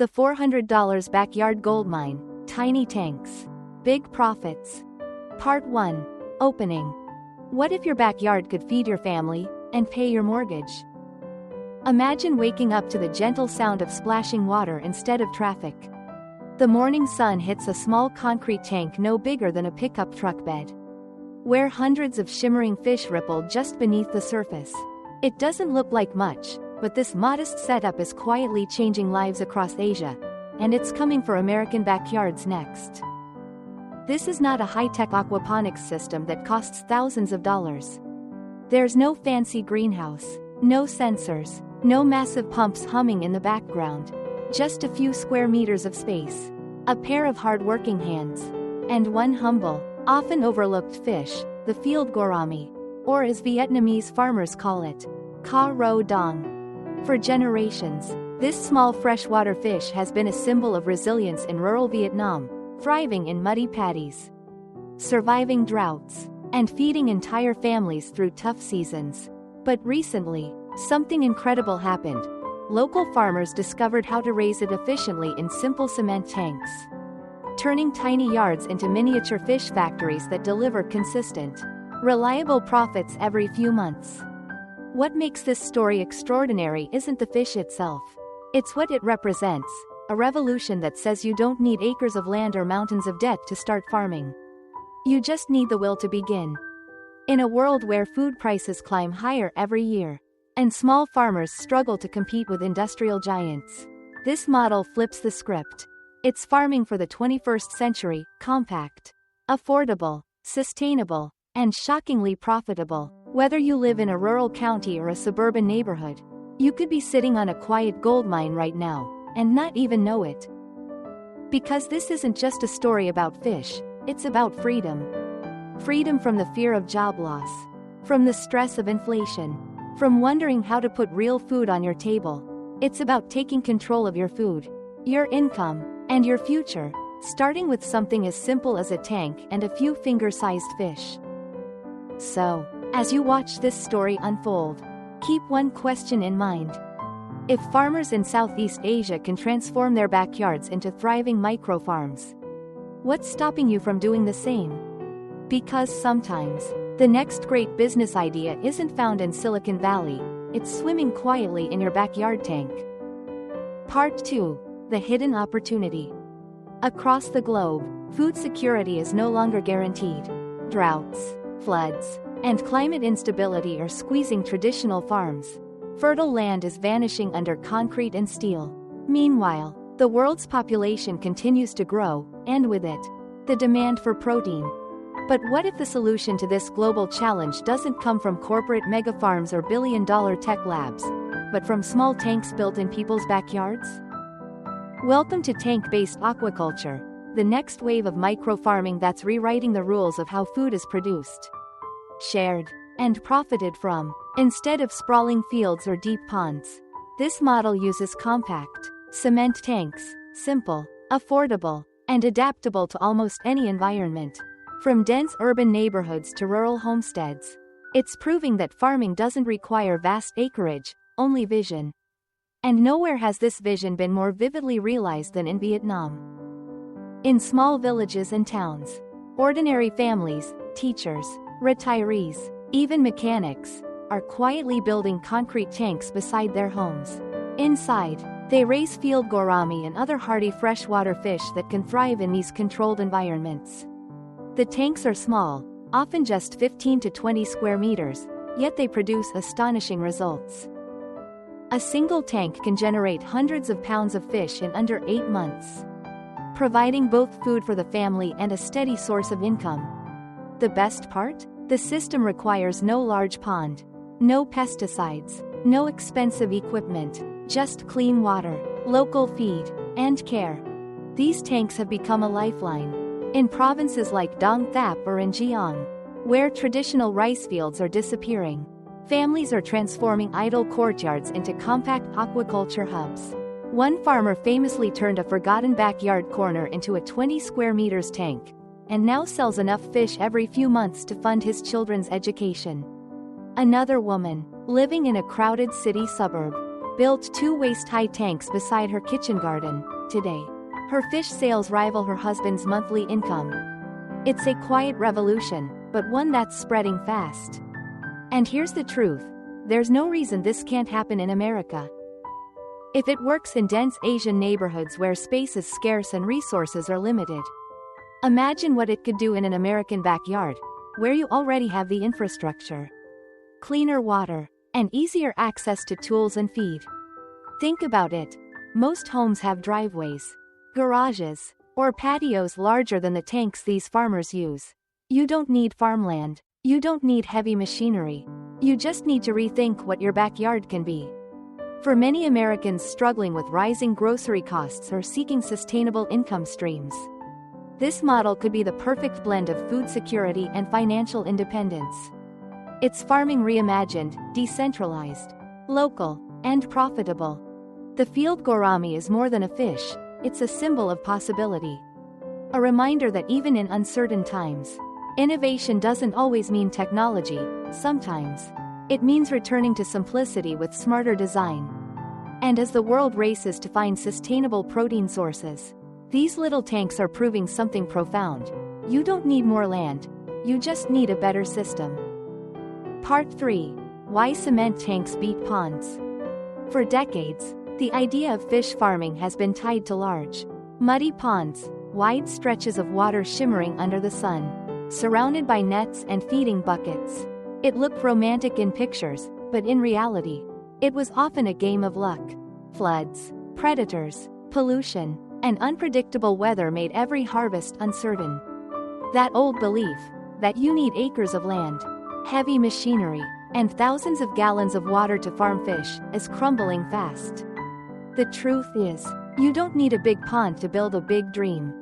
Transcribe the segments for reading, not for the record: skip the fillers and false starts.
The $400 Backyard Goldmine, Tiny Tanks. Big Profits. Part 1. Opening. What if your backyard could feed your family and pay your mortgage? Imagine waking up to the gentle sound of splashing water instead of traffic. The morning sun hits a small concrete tank no bigger than a pickup truck bed, where hundreds of shimmering fish ripple just beneath the surface. It doesn't look like much, but this modest setup is quietly changing lives across Asia, and it's coming for American backyards next. This is not a high-tech aquaponics system that costs thousands of dollars. There's no fancy greenhouse, no sensors, no massive pumps humming in the background. Just a few square meters of space, a pair of hard-working hands, and one humble, often overlooked fish, the Field Gourami, or as Vietnamese farmers call it, ca rô dong. For generations, this small freshwater fish has been a symbol of resilience in rural Vietnam, thriving in muddy paddies, surviving droughts, and feeding entire families through tough seasons. But recently, something incredible happened. Local farmers discovered how to raise it efficiently in simple cement tanks, turning tiny yards into miniature fish factories that deliver consistent, reliable profits every few months. What makes this story extraordinary isn't the fish itself. It's what it represents, a revolution that says you don't need acres of land or mountains of debt to start farming. You just need the will to begin. In a world where food prices climb higher every year, and small farmers struggle to compete with industrial giants, this model flips the script. It's farming for the 21st century, compact, affordable, sustainable, and shockingly profitable. Whether you live in a rural county or a suburban neighborhood, you could be sitting on a quiet gold mine right now, and not even know it. Because this isn't just a story about fish, it's about freedom. Freedom from the fear of job loss, from the stress of inflation, from wondering how to put real food on your table. It's about taking control of your food, your income, and your future, starting with something as simple as a tank and a few finger-sized fish. So, as you watch this story unfold, keep one question in mind. If farmers in Southeast Asia can transform their backyards into thriving micro-farms, what's stopping you from doing the same? Because sometimes, the next great business idea isn't found in Silicon Valley, it's swimming quietly in your backyard tank. Part 2. The Hidden Opportunity. Across the globe, food security is no longer guaranteed. Droughts, floods, and climate instability are squeezing traditional farms. Fertile land is vanishing under concrete and steel. Meanwhile, the world's population continues to grow, and with it, the demand for protein. But what if the solution to this global challenge doesn't come from corporate megafarms or billion-dollar tech labs, but from small tanks built in people's backyards? Welcome to tank-based aquaculture, the next wave of micro-farming that's rewriting the rules of how food is produced, shared, and profited from. Instead of sprawling fields or deep ponds, this model uses compact, cement tanks, simple, affordable, and adaptable to almost any environment. From dense urban neighborhoods to rural homesteads, it's proving that farming doesn't require vast acreage, only vision. And nowhere has this vision been more vividly realized than in Vietnam. In small villages and towns, ordinary families, teachers, retirees, even mechanics, are quietly building concrete tanks beside their homes. Inside, they raise Field Gourami and other hardy freshwater fish that can thrive in these controlled environments. The tanks are small, often just 15 to 20 square meters, yet they produce astonishing results. A single tank can generate hundreds of pounds of fish in under 8 months, providing both food for the family and a steady source of income. The best part? The system requires no large pond, no pesticides, no expensive equipment, just clean water, local feed, and care. These tanks have become a lifeline. In provinces like Dong Thap or in Giang, where traditional rice fields are disappearing, families are transforming idle courtyards into compact aquaculture hubs. One farmer famously turned a forgotten backyard corner into a 20 square meters tank, and now sells enough fish every few months to fund his children's education. Another woman, living in a crowded city suburb, built 2 waist-high tanks beside her kitchen garden. Today, her fish sales rival her husband's monthly income. It's a quiet revolution, but one that's spreading fast. And here's the truth: there's no reason this can't happen in America. If it works in dense Asian neighborhoods where space is scarce and resources are limited, imagine what it could do in an American backyard, where you already have the infrastructure, cleaner water, and easier access to tools and feed. Think about it. Most homes have driveways, garages, or patios larger than the tanks these farmers use. You don't need farmland. You don't need heavy machinery. You just need to rethink what your backyard can be. For many Americans struggling with rising grocery costs or seeking sustainable income streams, this model could be the perfect blend of food security and financial independence. It's farming reimagined, decentralized, local, and profitable. The Field Gourami is more than a fish, it's a symbol of possibility. A reminder that even in uncertain times, innovation doesn't always mean technology. Sometimes it means returning to simplicity with smarter design. And as the world races to find sustainable protein sources, these little tanks are proving something profound. You don't need more land, you just need a better system. Part 3. Why cement tanks beat ponds. For decades, the idea of fish farming has been tied to large, muddy ponds, wide stretches of water shimmering under the sun, surrounded by nets and feeding buckets. It looked romantic in pictures, but in reality, it was often a game of luck. Floods, predators, pollution, and unpredictable weather made every harvest uncertain. That old belief, that you need acres of land, heavy machinery, and thousands of gallons of water to farm fish, is crumbling fast. The truth is, you don't need a big pond to build a big dream.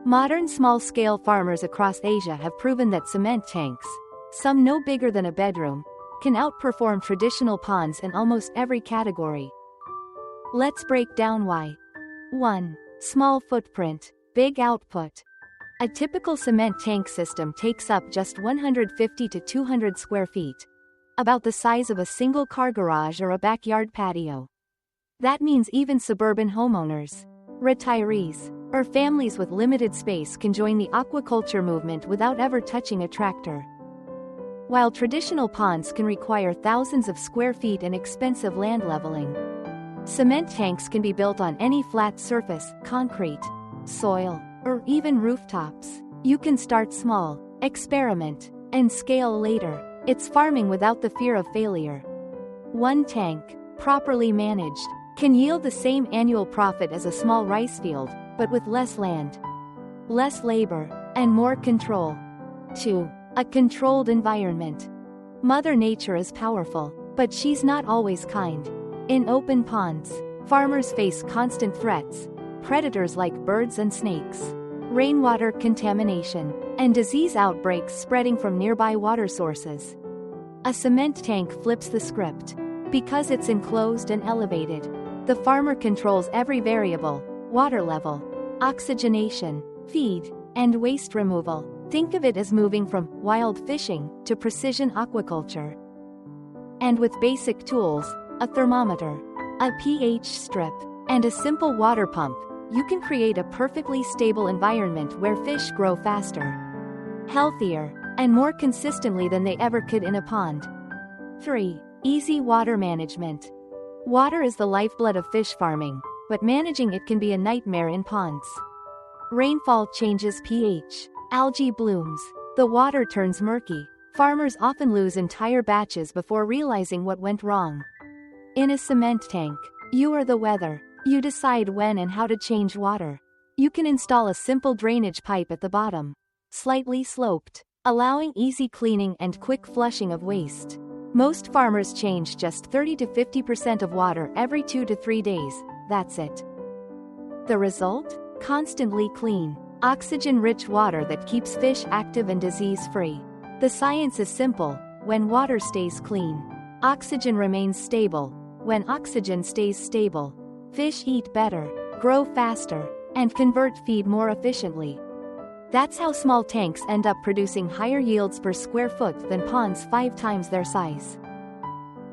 Modern small-scale farmers across Asia have proven that cement tanks, some no bigger than a bedroom, can outperform traditional ponds in almost every category. Let's break down why. 1. Small footprint, big output. A typical cement tank system takes up just 150 to 200 square feet, about the size of a single car garage or a backyard patio. That means even suburban homeowners, retirees, or families with limited space can join the aquaculture movement without ever touching a tractor. While traditional ponds can require thousands of square feet and expensive land leveling, cement tanks can be built on any flat surface, concrete, soil, or even rooftops. You can start small, experiment, and scale later. It's farming without the fear of failure. One tank, properly managed, can yield the same annual profit as a small rice field, but with less land, less labor, and more control. 2. A controlled environment. Mother Nature is powerful, but she's not always kind. In open ponds, farmers face constant threats: predators like birds and snakes, rainwater contamination, and disease outbreaks spreading from nearby water sources. A cement tank flips the script. Because it's enclosed and elevated, the farmer controls every variable: water level, oxygenation, feed, and waste removal. Think of it as moving from wild fishing to precision aquaculture. And with basic tools, a thermometer, a pH strip, and a simple water pump, you can create a perfectly stable environment where fish grow faster, healthier, and more consistently than they ever could in a pond. 3. Easy water management. Water is the lifeblood of fish farming, but managing it can be a nightmare in ponds. Rainfall changes pH, algae blooms, the water turns murky. Farmers often lose entire batches before realizing what went wrong. In a cement tank, you are the weather. You decide when and how to change water. You can install a simple drainage pipe at the bottom, slightly sloped, allowing easy cleaning and quick flushing of waste. Most farmers change just 30 to 50% of water every 2 to 3 days, that's it. The result? Constantly clean, oxygen-rich water that keeps fish active and disease-free. The science is simple: when water stays clean, oxygen remains stable. When oxygen stays stable, fish eat better, grow faster, and convert feed more efficiently. That's how small tanks end up producing higher yields per square foot than ponds 5 times their size.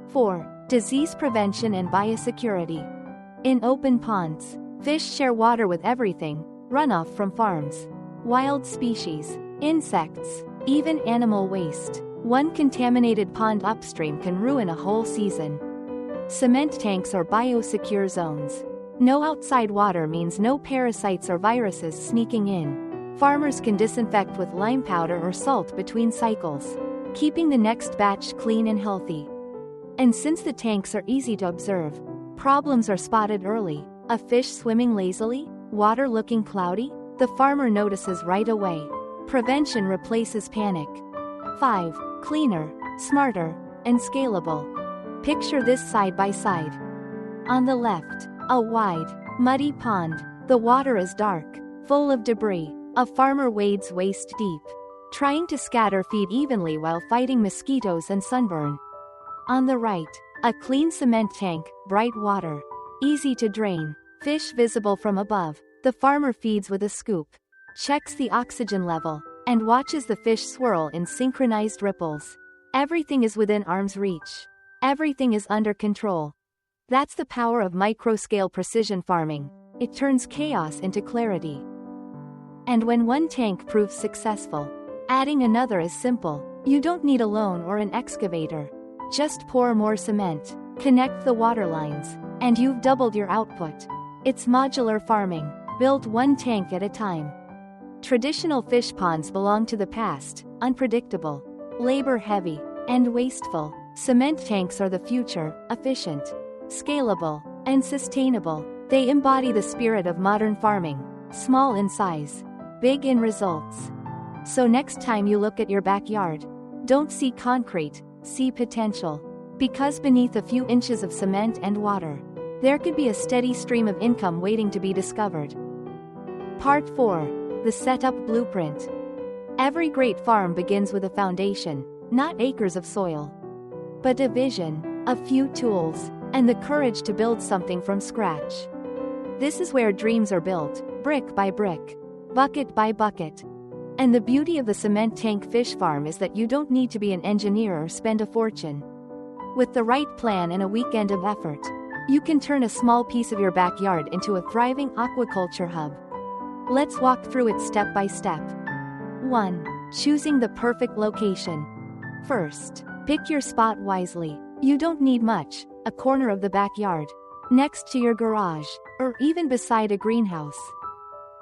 4. Disease prevention and biosecurity. In open ponds, fish share water with everything, runoff from farms, wild species, insects, even animal waste. One contaminated pond upstream can ruin a whole season. Cement tanks or biosecure zones. No outside water means no parasites or viruses sneaking in. Farmers can disinfect with lime powder or salt between cycles, keeping the next batch clean and healthy. And since the tanks are easy to observe, problems are spotted early. A fish swimming lazily, water looking cloudy, the farmer notices right away. Prevention replaces panic. 5. Cleaner, smarter, and scalable. Picture this side by side. On the left, a wide, muddy pond. The water is dark, full of debris. A farmer wades waist deep, trying to scatter feed evenly while fighting mosquitoes and sunburn. On the right, a clean cement tank, bright water, easy to drain, fish visible from above. The farmer feeds with a scoop, checks the oxygen level, and watches the fish swirl in synchronized ripples. Everything is within arm's reach. Everything is under control. That's the power of micro-scale precision farming. It turns chaos into clarity. And when one tank proves successful, adding another is simple. You don't need a loan or an excavator. Just pour more cement, connect the water lines, and you've doubled your output. It's modular farming, built one tank at a time. Traditional fish ponds belong to the past, unpredictable, labor-heavy, and wasteful. Cement tanks are the future, efficient, scalable, and sustainable. They embody the spirit of modern farming, small in size, big in results. So next time you look at your backyard, don't see concrete, see potential. Because beneath a few inches of cement and water, there could be a steady stream of income waiting to be discovered. Part 4. The Setup Blueprint. Every great farm begins with a foundation, not acres of soil, but a vision, a few tools, and the courage to build something from scratch. This is where dreams are built, brick by brick, bucket by bucket. And the beauty of the cement tank fish farm is that you don't need to be an engineer or spend a fortune. With the right plan and a weekend of effort, you can turn a small piece of your backyard into a thriving aquaculture hub. Let's walk through it step by step. 1. Choosing the perfect location. First, pick your spot wisely. You don't need much, a corner of the backyard, next to your garage, or even beside a greenhouse.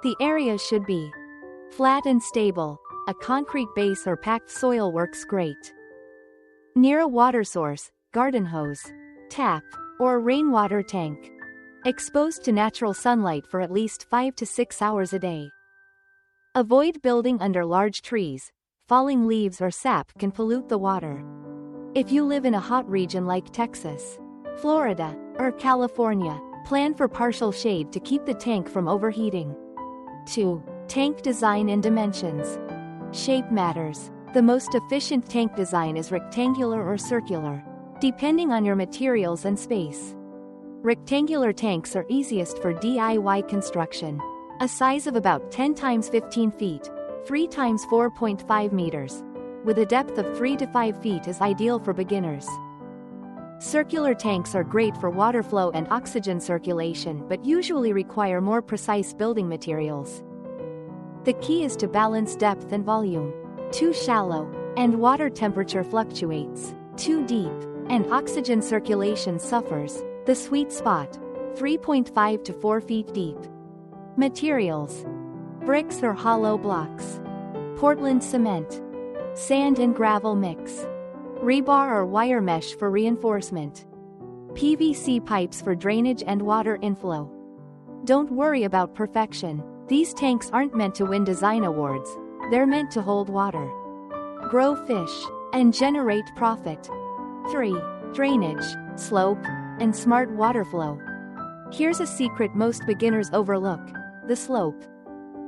The area should be flat and stable. A concrete base or packed soil works great. Near a water source, garden hose, tap, or rainwater tank. Exposed to natural sunlight for at least 5 to 6 hours a day. Avoid building under large trees. Falling leaves or sap can pollute the water. If you live in a hot region like Texas, Florida, or California, plan for partial shade to keep the tank from overheating. 2. Tank design and dimensions. Shape matters. The most efficient tank design is rectangular or circular, depending on your materials and space. Rectangular tanks are easiest for DIY construction. A size of about 10 x 15 feet, 3 x 4.5 meters, with a depth of 3 to 5 feet is ideal for beginners. Circular tanks are great for water flow and oxygen circulation but usually require more precise building materials. The key is to balance depth and volume. Too shallow, and water temperature fluctuates. Too deep, and oxygen circulation suffers. The sweet spot, 3.5 to 4 feet deep. Materials: bricks or hollow blocks, Portland cement, sand and gravel mix, rebar or wire mesh for reinforcement, PVC pipes for drainage and water inflow. Don't worry about perfection. These tanks aren't meant to win design awards, they're meant to hold water, grow fish, and generate profit. 3. Drainage, slope, and smart water flow. Here's a secret most beginners overlook: the slope.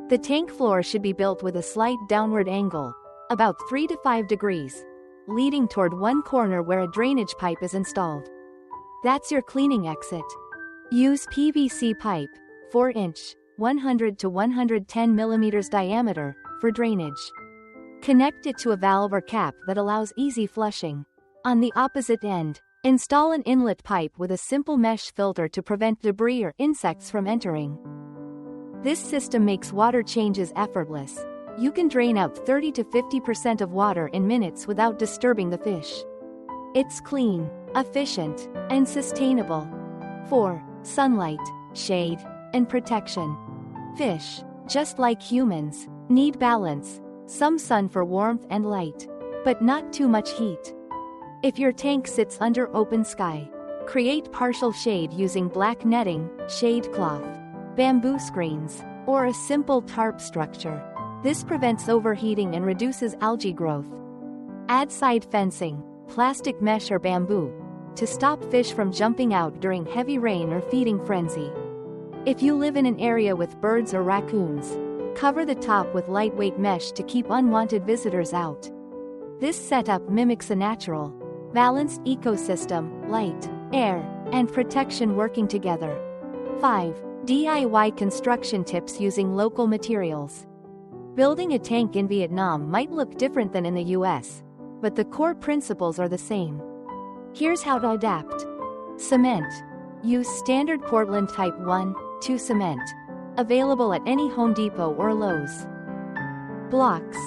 The tank floor should be built with a slight downward angle, about 3 to 5 degrees, leading toward one corner where a drainage pipe is installed. That's your cleaning exit. Use PVC pipe, 4-inch, 100 to 110 millimeters diameter, for drainage. Connect it to a valve or cap that allows easy flushing. On the opposite end, Install an inlet pipe with a simple mesh filter to prevent debris or insects from entering. This system makes water changes effortless. You can drain out 30 to 50% of water in minutes without disturbing the fish. It's clean, efficient, and sustainable. 4. Sunlight, shade, and protection. Fish, just like humans, need balance, some sun for warmth and light, but not too much heat. If your tank sits under open sky, create partial shade using black netting, shade cloth, bamboo screens, or a simple tarp structure. This prevents overheating and reduces algae growth. Add side fencing, plastic mesh or bamboo, to stop fish from jumping out during heavy rain or feeding frenzy. If you live in an area with birds or raccoons, cover the top with lightweight mesh to keep unwanted visitors out. This setup mimics a natural, balanced ecosystem, light, air, and protection working together. 5. DIY construction tips using local materials. Building a tank in Vietnam might look different than in the US, but the core principles are the same. Here's how to adapt. Cement. Use standard Portland Type 1-2 cement, available at any Home Depot or Lowe's. Blocks.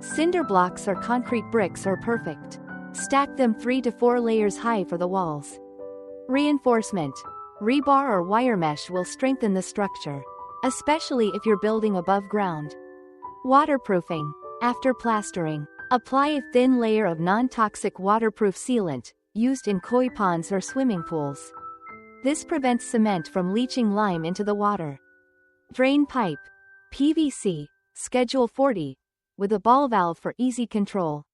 Cinder blocks or concrete bricks are perfect. Stack them 3 to 4 layers high for the walls. Reinforcement. Rebar or wire mesh will strengthen the structure, especially if you're building above ground. Waterproofing. After plastering, apply a thin layer of non-toxic waterproof sealant, used in koi ponds or swimming pools. This prevents cement from leaching lime into the water. Drain pipe. PVC, Schedule 40, with a ball valve for easy control.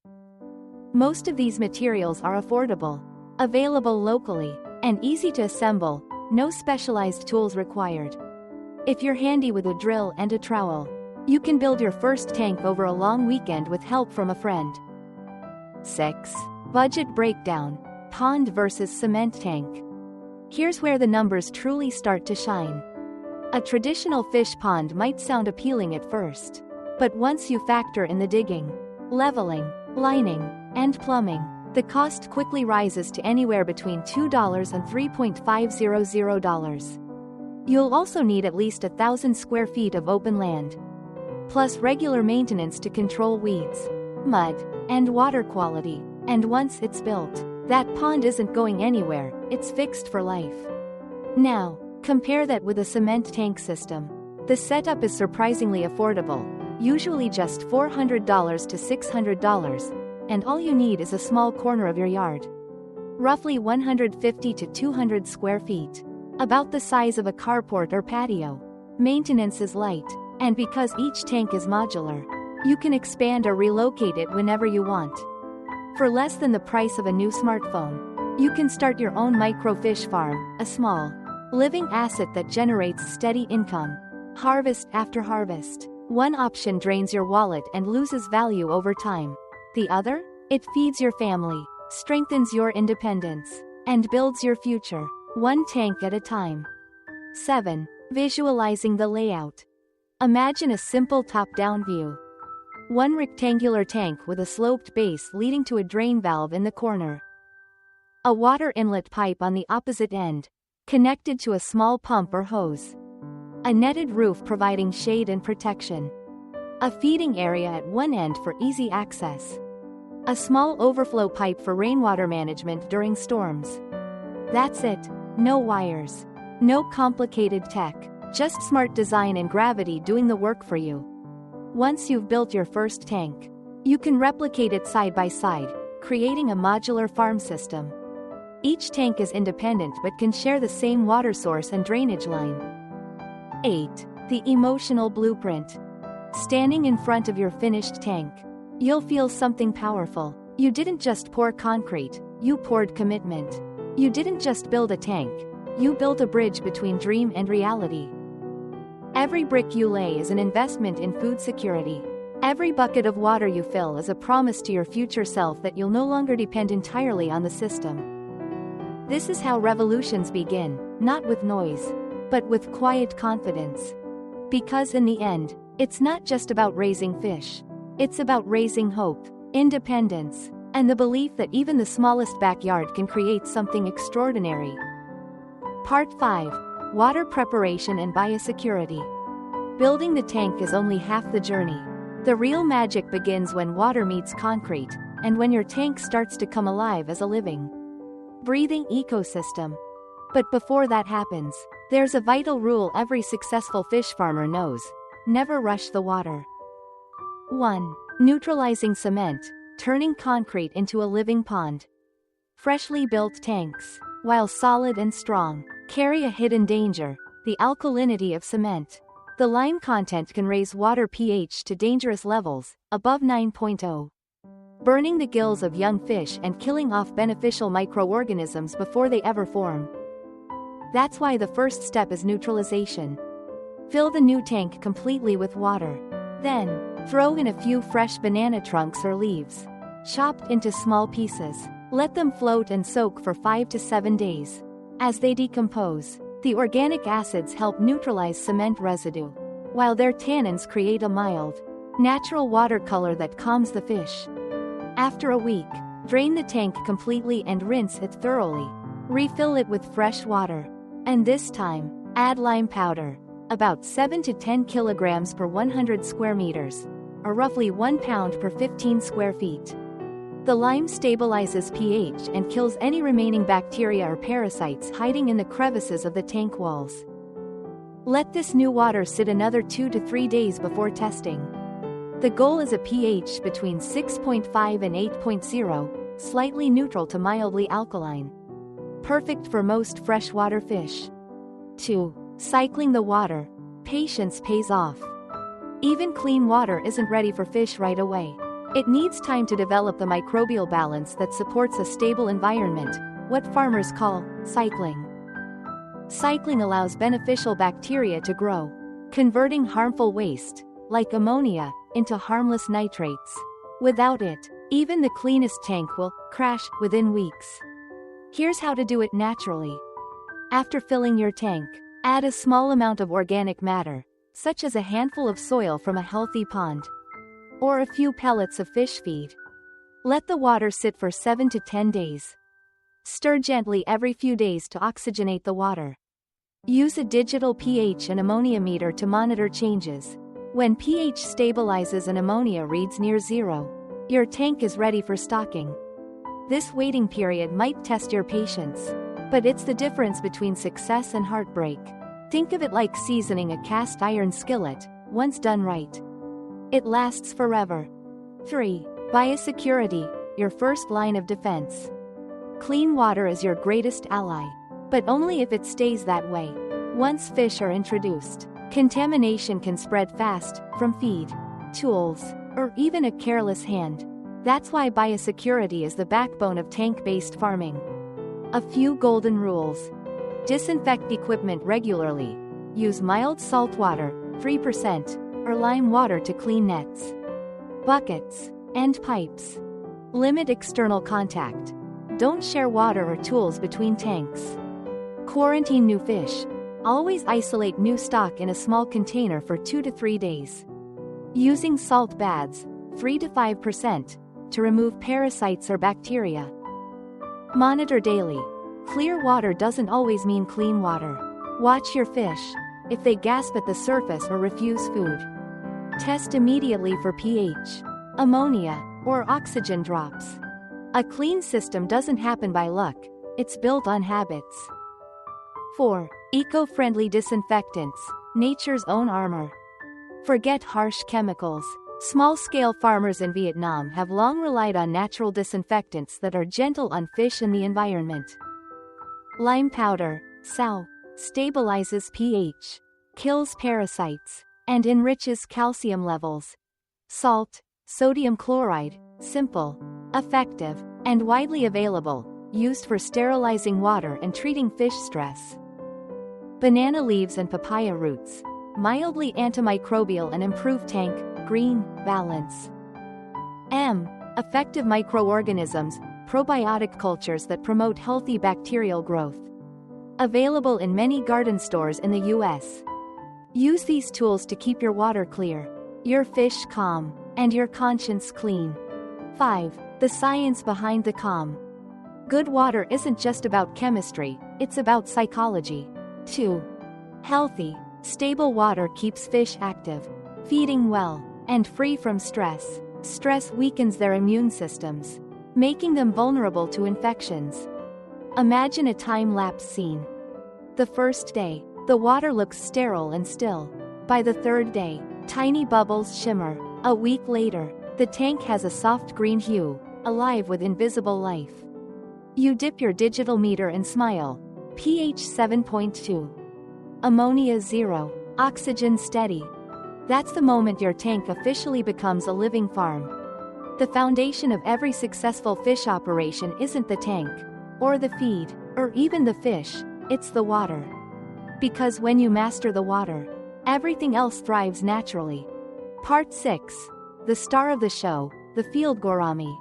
Most of these materials are affordable, available locally, and easy to assemble, no specialized tools required. If you're handy with a drill and a trowel, you can build your first tank over a long weekend with help from a friend. 6. Budget breakdown. Pond versus cement tank. Here's where the numbers truly start to shine. A traditional fish pond might sound appealing at first, but once you factor in the digging, leveling, lining, and plumbing, the cost quickly rises to anywhere between $2 and $3,500. You'll also need at least 1,000 square feet of open land, plus regular maintenance to control weeds, mud, and water quality. And once it's built, that pond isn't going anywhere, it's fixed for life. Now, compare that with a cement tank system. The setup is surprisingly affordable, usually just $400 to $600, and all you need is a small corner of your yard. Roughly 150 to 200 square feet, about the size of a carport or patio. Maintenance is light, and because each tank is modular, you can expand or relocate it whenever you want. For less than the price of a new smartphone, you can start your own microfish farm, a small, living asset that generates steady income, harvest after harvest. One option drains your wallet and loses value over time. The other? It feeds your family, strengthens your independence, and builds your future, one tank at a time. 7. Visualizing the layout. Imagine a simple top-down view. One rectangular tank with a sloped base leading to a drain valve in the corner. A water inlet pipe on the opposite end, connected to a small pump or hose. A netted roof providing shade and protection. A feeding area at one end for easy access. A small overflow pipe for rainwater management during storms. That's it. No wires. No complicated tech. Just smart design and gravity doing the work for you. Once you've built your first tank, you can replicate it side by side, creating a modular farm system. Each tank is independent but can share the same water source and drainage line. 8. The emotional blueprint. Standing in front of your finished tank, you'll feel something powerful. You didn't just pour concrete, you poured commitment. You didn't just build a tank, you built a bridge between dream and reality. Every brick you lay is an investment in food security. Every bucket of water you fill is a promise to your future self that you'll no longer depend entirely on the system. This is how revolutions begin, not with noise, but with quiet confidence. Because in the end, it's not just about raising fish. It's about raising hope, independence, and the belief that even the smallest backyard can create something extraordinary. Part 5. Water preparation and biosecurity. Building the tank is only half the journey. The real magic begins when water meets concrete, and when your tank starts to come alive as a living, breathing ecosystem. But before that happens, there's a vital rule every successful fish farmer knows: never rush the water. 1. Neutralizing cement, turning concrete into a living pond. Freshly built tanks, while solid and strong, carry a hidden danger: the alkalinity of cement. The lime content can raise water pH to dangerous levels, above 9.0, burning the gills of young fish and killing off beneficial microorganisms before they ever form. That's why the first step is neutralization. Fill the new tank completely with water. Then, throw in a few fresh banana trunks or leaves, chopped into small pieces. Let them float and soak for 5 to 7 days. As they decompose, the organic acids help neutralize cement residue, while their tannins create a mild, natural watercolor that calms the fish. After a week, drain the tank completely and rinse it thoroughly. Refill it with fresh water. And this time, add lime powder, about 7 to 10 kilograms per 100 square meters, or roughly 1 pound per 15 square feet. The lime stabilizes pH and kills any remaining bacteria or parasites hiding in the crevices of the tank walls. Let this new water sit another 2 to 3 days before testing. The goal is a pH between 6.5 and 8.0, slightly neutral to mildly alkaline. Perfect for most freshwater fish. 2. Cycling the water. Patience pays off. Even clean water isn't ready for fish right away. It needs time to develop the microbial balance that supports a stable environment, what farmers call cycling. Cycling allows beneficial bacteria to grow, converting harmful waste, like ammonia, into harmless nitrates. Without it, even the cleanest tank will crash within weeks. Here's how to do it naturally. After filling your tank, add a small amount of organic matter, such as a handful of soil from a healthy pond, or a few pellets of fish feed. Let the water sit for 7 to 10 days. Stir gently every few days to oxygenate the water. Use a digital pH and ammonia meter to monitor changes. When pH stabilizes and ammonia reads near 0, your tank is ready for stocking. This waiting period might test your patience, but it's the difference between success and heartbreak. Think of it like seasoning a cast iron skillet. Once done right, it lasts forever. 3. Biosecurity, your first line of defense. Clean water is your greatest ally, but only if it stays that way. Once fish are introduced, contamination can spread fast, from feed, tools, or even a careless hand. That's why biosecurity is the backbone of tank-based farming. A few golden rules. Disinfect equipment regularly. Use mild salt water, 3%, or lime water to clean nets, buckets, and pipes. Limit external contact. Don't share water or tools between tanks. Quarantine new fish. Always isolate new stock in a small container for 2 to 3 days. Using salt baths, 3 to 5%, to remove parasites or bacteria. Monitor daily. Clear water doesn't always mean clean water. Watch your fish. If they gasp at the surface or refuse food, test immediately for pH, ammonia, or oxygen drops. A clean system doesn't happen by luck, it's built on habits. 4. Eco-friendly disinfectants, nature's own armor. Forget harsh chemicals. Small-scale farmers in Vietnam have long relied on natural disinfectants that are gentle on fish and the environment. Lime powder, SAO, stabilizes pH, kills parasites, and enriches calcium levels. Salt, sodium chloride, simple, effective, and widely available, used for sterilizing water and treating fish stress. Banana leaves and papaya roots, mildly antimicrobial and improve tank, green, balance. Effective microorganisms, probiotic cultures that promote healthy bacterial growth. Available in many garden stores in the U.S. Use these tools to keep your water clear, your fish calm, and your conscience clean. 5. The science behind the calm. Good water isn't just about chemistry, it's about psychology. 2. Healthy, stable water keeps fish active, feeding well, and free from stress. Stress weakens their immune systems, making them vulnerable to infections. Imagine a time-lapse scene. The first day, the water looks sterile and still. By the third day, tiny bubbles shimmer. A week later, the tank has a soft green hue, alive with invisible life. You dip your digital meter and smile. pH 7.2. Ammonia 0. Oxygen steady. That's the moment your tank officially becomes a living farm. The foundation of every successful fish operation isn't the tank, or the feed, or even the fish, it's the water. Because when you master the water, everything else thrives naturally. Part 6. The star of the show, the Field Gourami.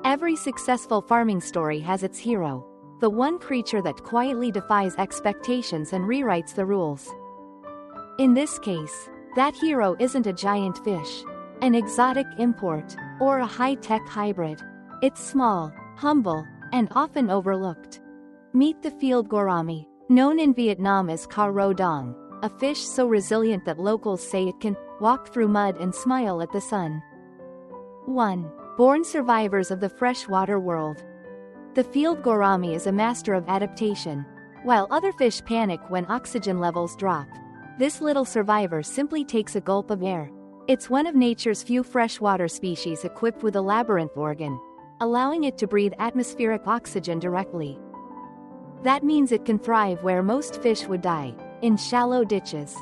Every successful farming story has its hero, the one creature that quietly defies expectations and rewrites the rules. In this case, that hero isn't a giant fish, an exotic import, or a high-tech hybrid. It's small, humble, and often overlooked. Meet the Field Gourami, known in Vietnam as Ca Rô Dong, a fish so resilient that locals say it can walk through mud and smile at the sun. 1. Born survivors of the freshwater world. The Field Gourami is a master of adaptation. While other fish panic when oxygen levels drop, this little survivor simply takes a gulp of air. It's one of nature's few freshwater species equipped with a labyrinth organ, allowing it to breathe atmospheric oxygen directly. That means it can thrive where most fish would die, in shallow ditches,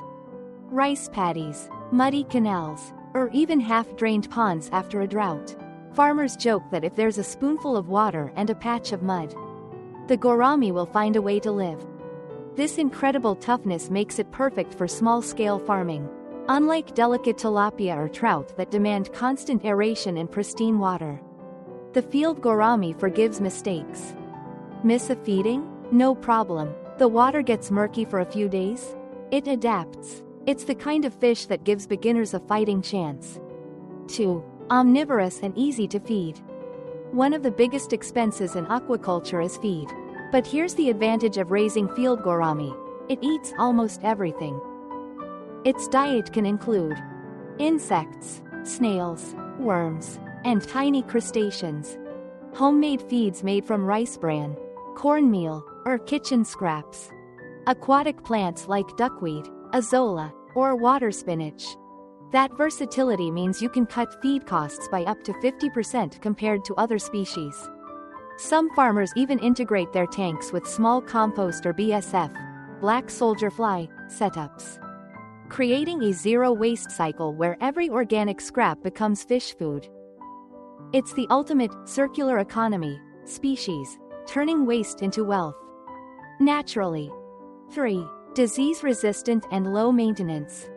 rice paddies, muddy canals, or even half-drained ponds after a drought. Farmers joke that if there's a spoonful of water and a patch of mud, the gourami will find a way to live. This incredible toughness makes it perfect for small-scale farming. Unlike delicate tilapia or trout that demand constant aeration and pristine water, the Field Gourami forgives mistakes. Miss a feeding? No problem. The water gets murky for a few days? It adapts. It's the kind of fish that gives beginners a fighting chance. 2. Omnivorous and easy to feed. One of the biggest expenses in aquaculture is feed. But here's the advantage of raising Field Gourami. It eats almost everything. Its diet can include insects, snails, worms, and tiny crustaceans. Homemade feeds made from rice bran, cornmeal, or kitchen scraps. Aquatic plants like duckweed, azolla, or water spinach. That versatility means you can cut feed costs by up to 50% compared to other species. Some farmers even integrate their tanks with small compost or BSF, black soldier fly, setups, creating a zero-waste cycle where every organic scrap becomes fish food. It's the ultimate circular economy species, turning waste into wealth. Naturally. 3. Disease-resistant and low maintenance.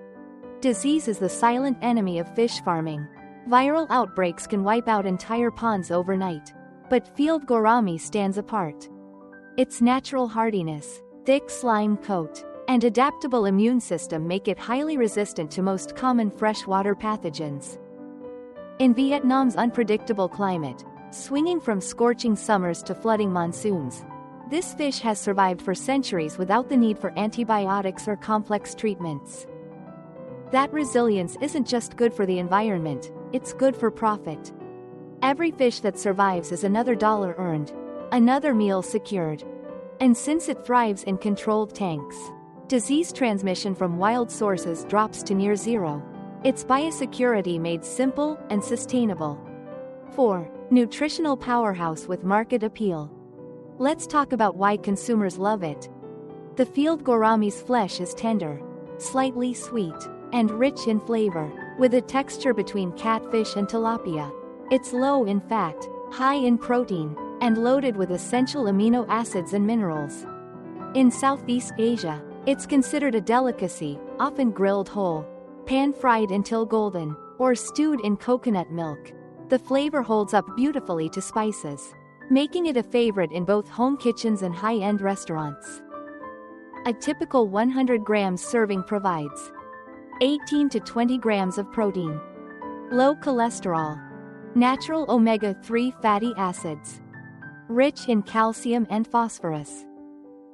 Disease is the silent enemy of fish farming. Viral outbreaks can wipe out entire ponds overnight. But Field Gourami stands apart. Its natural hardiness, thick slime coat, and adaptable immune system make it highly resistant to most common freshwater pathogens. In Vietnam's unpredictable climate, swinging from scorching summers to flooding monsoons, this fish has survived for centuries without the need for antibiotics or complex treatments. That resilience isn't just good for the environment, it's good for profit. Every fish that survives is another dollar earned, another meal secured. And since it thrives in controlled tanks, disease transmission from wild sources drops to near zero. It's biosecurity made simple and sustainable. 4. Nutritional powerhouse with market appeal. Let's talk about why consumers love it. The Field Gourami's flesh is tender, slightly sweet, and rich in flavor, with a texture between catfish and tilapia. It's low in fat, high in protein, and loaded with essential amino acids and minerals. In Southeast Asia, it's considered a delicacy, often grilled whole, pan-fried until golden, or stewed in coconut milk. The flavor holds up beautifully to spices, making it a favorite in both home kitchens and high-end restaurants. A typical 100 grams serving provides 18 to 20 grams of protein, low cholesterol, Natural omega-3 fatty acids. Rich in calcium and phosphorus.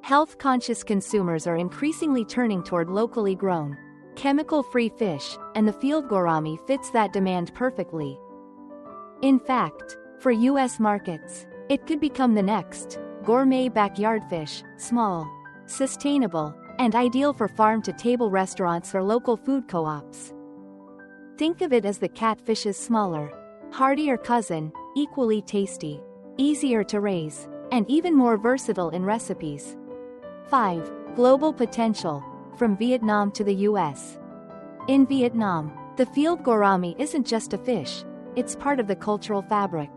Health-conscious consumers are increasingly turning toward locally grown, chemical-free fish, and the Field Gourami fits that demand perfectly. In fact, for U.S. markets, it could become the next gourmet backyard fish, small, sustainable, and ideal for farm-to-table restaurants or local food co-ops. Think of it as the catfish's smaller, hardier cousin, equally tasty, easier to raise, and even more versatile in recipes. 5. Global potential, from Vietnam to the U.S. In Vietnam, the Field Gourami isn't just a fish, it's part of the cultural fabric.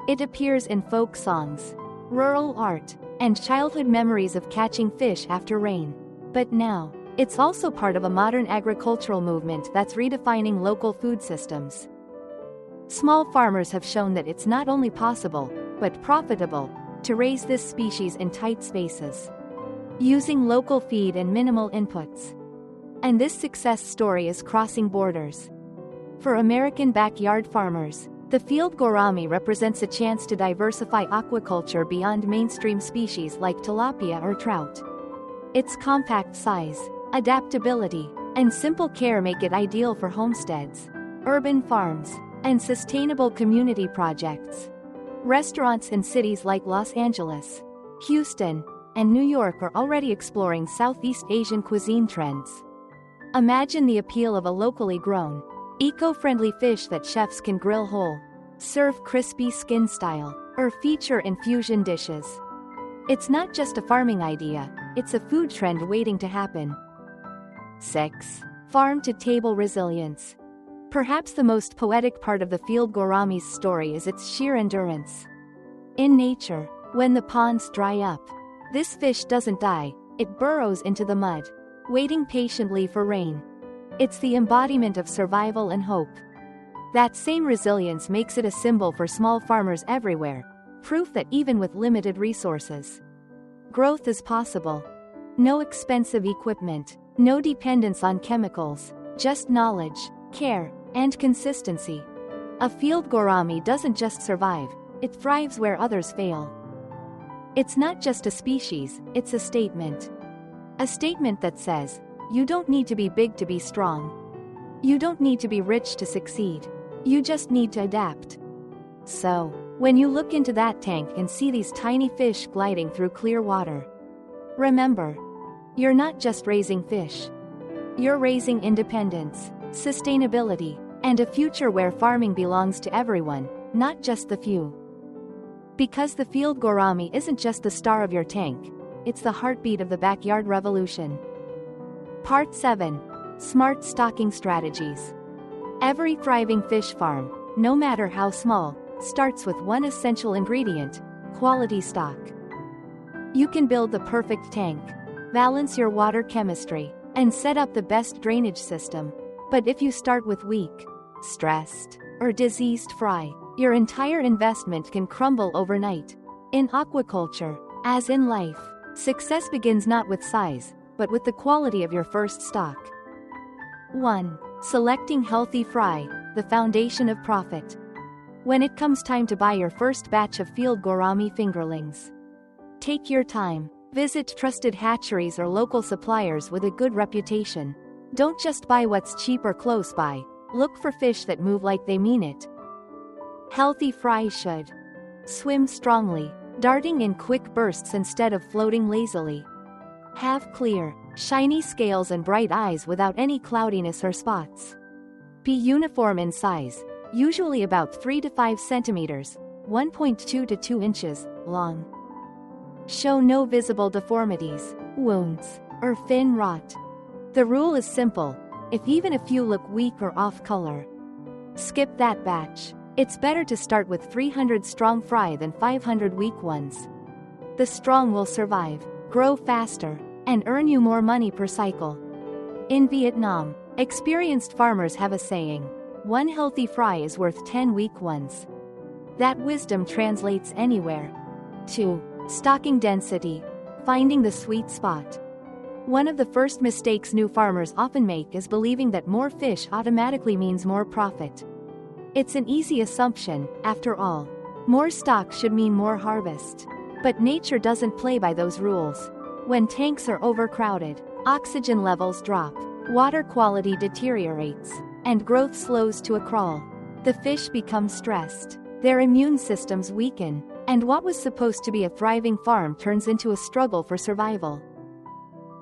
It appears in folk songs, rural art, and childhood memories of catching fish after rain. But now, it's also part of a modern agricultural movement that's redefining local food systems. Small farmers have shown that it's not only possible, but profitable, to raise this species in tight spaces, using local feed and minimal inputs. And this success story is crossing borders. For American backyard farmers, the Field Gourami represents a chance to diversify aquaculture beyond mainstream species like tilapia or trout. Its compact size, adaptability, and simple care make it ideal for homesteads, urban farms, and sustainable community projects. Restaurants in cities like Los Angeles, Houston, and New York are already exploring Southeast Asian cuisine trends. Imagine the appeal of a locally grown, eco-friendly fish that chefs can grill whole, serve crispy skin style, or feature in fusion dishes. It's not just a farming idea, it's a food trend waiting to happen. 6. Farm-to-table resilience. Perhaps the most poetic part of the Field Gourami's story is its sheer endurance. In nature, when the ponds dry up, this fish doesn't die, it burrows into the mud, waiting patiently for rain. It's the embodiment of survival and hope. That same resilience makes it a symbol for small farmers everywhere, proof that even with limited resources, growth is possible. No expensive equipment, no dependence on chemicals, just knowledge, care, and consistency. A Field Gourami doesn't just survive, it thrives where others fail. It's not just a species, it's a statement. A statement that says, you don't need to be big to be strong. You don't need to be rich to succeed. You just need to adapt. So, when you look into that tank and see these tiny fish gliding through clear water, remember, you're not just raising fish. You're raising independence, sustainability, and a future where farming belongs to everyone, not just the few. Because the Field Gourami isn't just the star of your tank, it's the heartbeat of the backyard revolution. Part 7. Smart stocking strategies. Every thriving fish farm, no matter how small, starts with one essential ingredient: quality stock. You can build the perfect tank, balance your water chemistry, and set up the best drainage system. But if you start with weak, stressed, or diseased fry, your entire investment can crumble overnight. In aquaculture, as in life, success begins not with size, but with the quality of your first stock. 1. Selecting healthy fry, the foundation of profit. When it comes time to buy your first batch of Field Gourami fingerlings, take your time. Visit trusted hatcheries or local suppliers with a good reputation. Don't just buy what's cheap or close by. Look for fish that move like they mean it. Healthy fry should swim strongly, darting in quick bursts instead of floating lazily. Have clear, shiny scales and bright eyes without any cloudiness or spots. Be uniform in size, usually about 3 to 5 centimeters, 1.2 to 2 inches, long. Show no visible deformities, wounds, or fin rot. The rule is simple: if even a few look weak or off color, skip that batch. It's better to start with 300 strong fry than 500 weak ones. The strong will survive, grow faster, and earn you more money per cycle. In Vietnam, experienced farmers have a saying: one healthy fry is worth 10 weak ones. That wisdom translates anywhere. 2. Stocking density. Finding the sweet spot. One of the first mistakes new farmers often make is believing that more fish automatically means more profit. It's an easy assumption, after all. More stock should mean more harvest. But nature doesn't play by those rules. When tanks are overcrowded, oxygen levels drop, water quality deteriorates, and growth slows to a crawl. The fish become stressed. Their immune systems weaken, and what was supposed to be a thriving farm turns into a struggle for survival.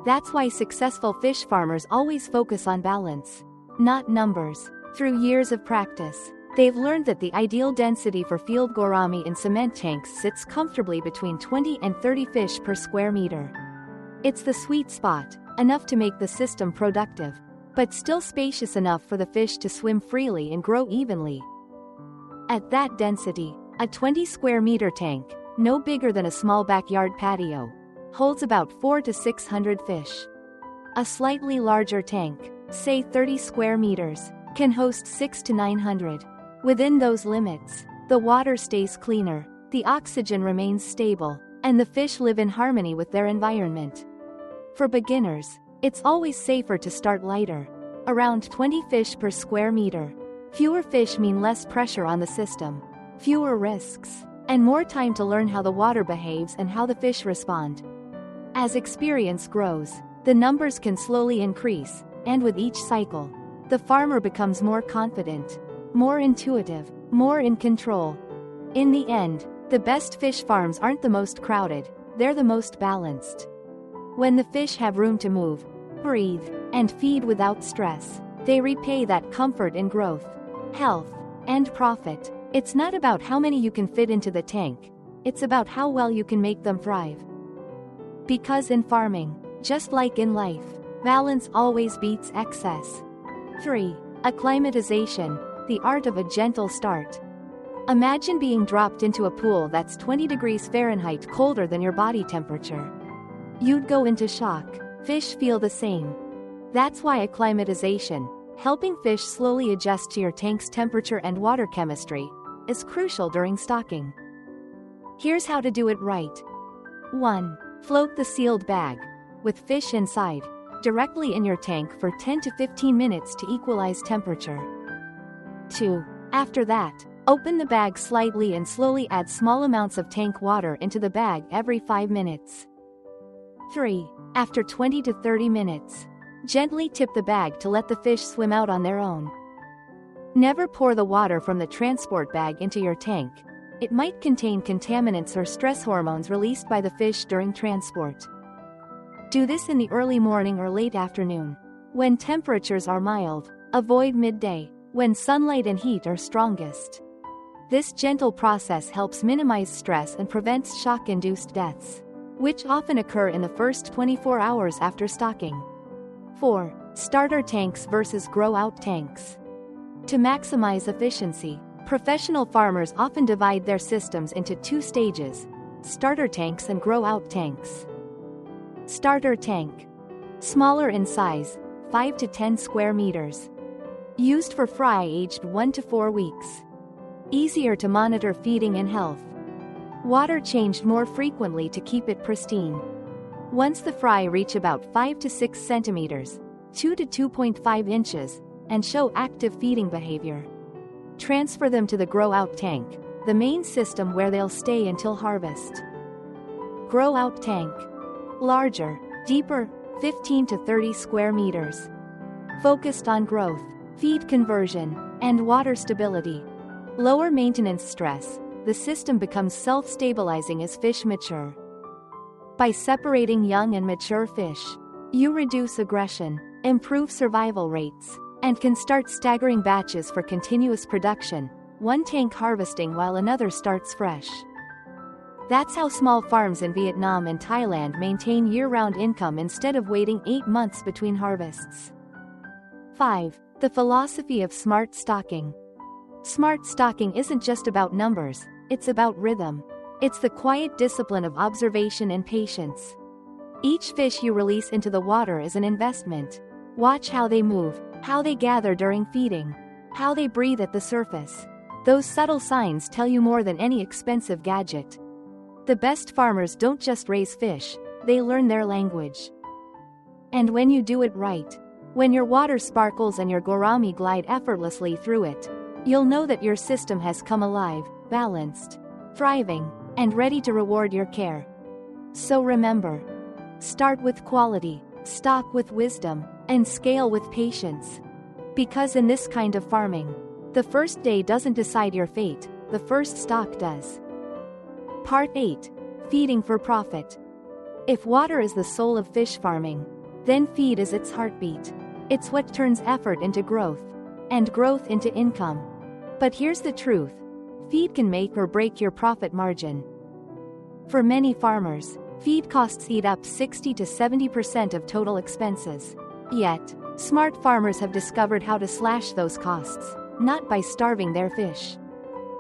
That's why successful fish farmers always focus on balance, not numbers. Through years of practice, they've learned that the ideal density for Field Gourami in cement tanks sits comfortably between 20 and 30 fish per square meter. It's the sweet spot, enough to make the system productive, but still spacious enough for the fish to swim freely and grow evenly. At that density, a 20 square meter tank, no bigger than a small backyard patio, holds about 400 to 600 fish. A slightly larger tank, say 30 square meters, can host 600 to 900. Within those limits, the water stays cleaner, the oxygen remains stable, and the fish live in harmony with their environment. For beginners, it's always safer to start lighter, around 20 fish per square meter. Fewer fish mean less pressure on the system, fewer risks, and more time to learn how the water behaves and how the fish respond. As experience grows, the numbers can slowly increase, and with each cycle, the farmer becomes more confident, more intuitive, more in control. In the end, the best fish farms aren't the most crowded, they're the most balanced. When the fish have room to move, breathe, and feed without stress, they repay that comfort in growth, health, and profit. It's not about how many you can fit into the tank, it's about how well you can make them thrive. Because in farming, just like in life, balance always beats excess. 3. Acclimatization, the art of a gentle start. Imagine being dropped into a pool that's 20 degrees Fahrenheit colder than your body temperature. You'd go into shock. Fish feel the same. That's why acclimatization, helping fish slowly adjust to your tank's temperature and water chemistry, is crucial during stocking. Here's how to do it right. 1. Float the sealed bag, with fish inside, directly in your tank for 10 to 15 minutes to equalize temperature. 2. After that, open the bag slightly and slowly add small amounts of tank water into the bag every 5 minutes. 3. After 20 to 30 minutes, gently tip the bag to let the fish swim out on their own. Never pour the water from the transport bag into your tank. It might contain contaminants or stress hormones released by the fish during transport. Do this in the early morning or late afternoon, when temperatures are mild. Avoid midday, when sunlight and heat are strongest. This gentle process helps minimize stress and prevents shock-induced deaths, which often occur in the first 24 hours after stocking. 4. Starter tanks versus grow-out tanks. To maximize efficiency, professional farmers often divide their systems into 2 stages: starter tanks and grow-out tanks. Starter tank. Smaller in size, 5 to 10 square meters. Used for fry aged 1 to 4 weeks. Easier to monitor feeding and health. Water changed more frequently to keep it pristine. Once the fry reach about 5 to 6 centimeters, 2 to 2.5 inches, and show active feeding behavior, transfer them to the grow-out tank, the main system where they'll stay until harvest. Grow-out tank. Larger, deeper, 15 to 30 square meters. Focused on growth, feed conversion, and water stability. Lower maintenance stress, the system becomes self-stabilizing as fish mature. By separating young and mature fish, you reduce aggression, improve survival rates, and can start staggering batches for continuous production, one tank harvesting while another starts fresh. That's how small farms in Vietnam and Thailand maintain year-round income instead of waiting 8 months between harvests. 5. The philosophy of smart stocking. Smart stocking isn't just about numbers, it's about rhythm. It's the quiet discipline of observation and patience. Each fish you release into the water is an investment. Watch how they move, how they gather during feeding, how they breathe at the surface. Those subtle signs tell you more than any expensive gadget. The best farmers don't just raise fish, they learn their language. And when you do it right, when your water sparkles and your gourami glide effortlessly through it, you'll know that your system has come alive, balanced, thriving, and ready to reward your care. So remember, start with quality, stock with wisdom, and scale with patience. Because in this kind of farming, the first day doesn't decide your fate, the first stock does. Part 8. Feeding for profit. If water is the soul of fish farming, then feed is its heartbeat. It's what turns effort into growth, and growth into income. But here's the truth. Feed can make or break your profit margin. For many farmers, feed costs eat up 60 to 70% of total expenses. Yet, smart farmers have discovered how to slash those costs, not by starving their fish,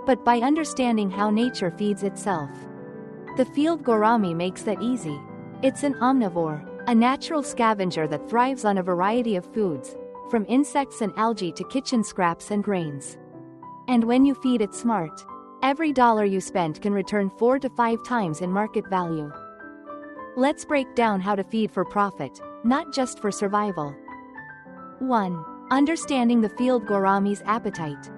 but by understanding how nature feeds itself. The Field Gourami makes that easy. It's an omnivore, a natural scavenger that thrives on a variety of foods, from insects and algae to kitchen scraps and grains. And when you feed it smart, every dollar you spend can return 4 to 5 times in market value. Let's break down how to feed for profit, not just for survival. 1. Understanding the Field Gourami's appetite.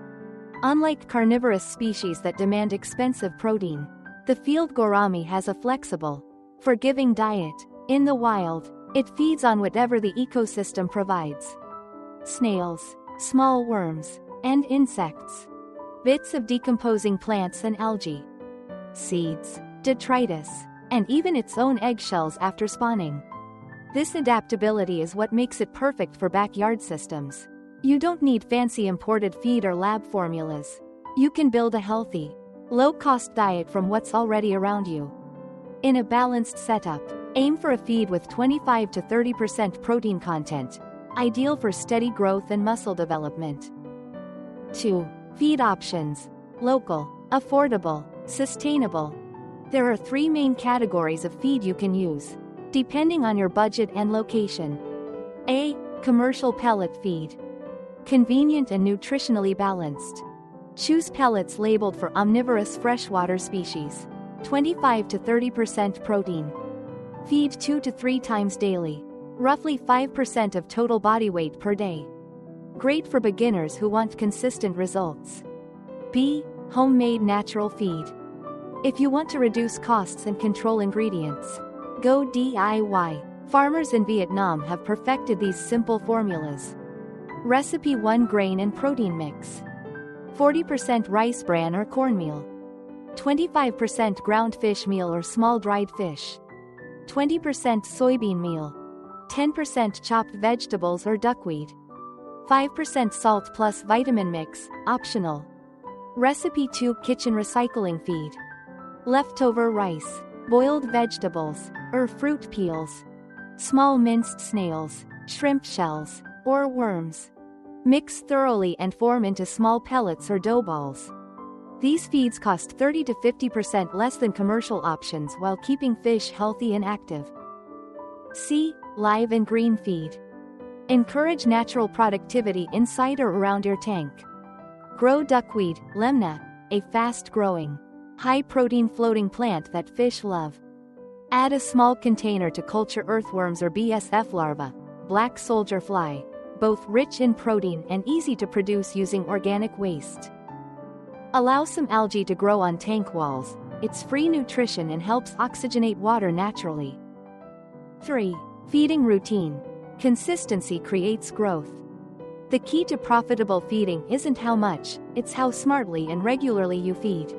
Unlike carnivorous species that demand expensive protein, the Field Gourami has a flexible, forgiving diet. In the wild, it feeds on whatever the ecosystem provides. Snails, small worms, and insects. Bits of decomposing plants and algae. Seeds, detritus, and even its own eggshells after spawning. This adaptability is what makes it perfect for backyard systems. You don't need fancy imported feed or lab formulas. You can build a healthy, low-cost diet from what's already around you. In a balanced setup, aim for a feed with 25 to 30% protein content, ideal for steady growth and muscle development. 2. Feed options: local, affordable, sustainable. There are 3 main categories of feed you can use, depending on your budget and location. A. Commercial pellet feed. Convenient and nutritionally balanced. Choose pellets labeled for omnivorous freshwater species. 25 to 30% protein. Feed 2 to 3 times daily, roughly 5% of total body weight per day. Great for beginners who want consistent results. B. Homemade natural feed. If you want to reduce costs and control ingredients, go DIY. Farmers in Vietnam have perfected these simple formulas. Recipe: 1 grain and protein mix. 40% rice bran or cornmeal. 25% ground fish meal or small dried fish. 20% soybean meal. 10% chopped vegetables or duckweed. 5% salt plus vitamin mix, optional. Recipe: 2 kitchen recycling feed. Leftover rice, boiled vegetables, or fruit peels. Small minced snails, shrimp shells, or worms. Mix thoroughly and form into small pellets or dough balls. These feeds cost 30 to 50% less than commercial options while keeping fish healthy and active. C. Live and green feed. Encourage natural productivity inside or around your tank. Grow duckweed, lemna, a fast-growing, high-protein floating plant that fish love. Add a small container to culture earthworms or BSF larvae, black soldier fly, both rich in protein and easy to produce using organic waste. Allow some algae to grow on tank walls. It's free nutrition and helps oxygenate water naturally. 3. Feeding routine. Consistency creates growth. The key to profitable feeding isn't how much, it's how smartly and regularly you feed.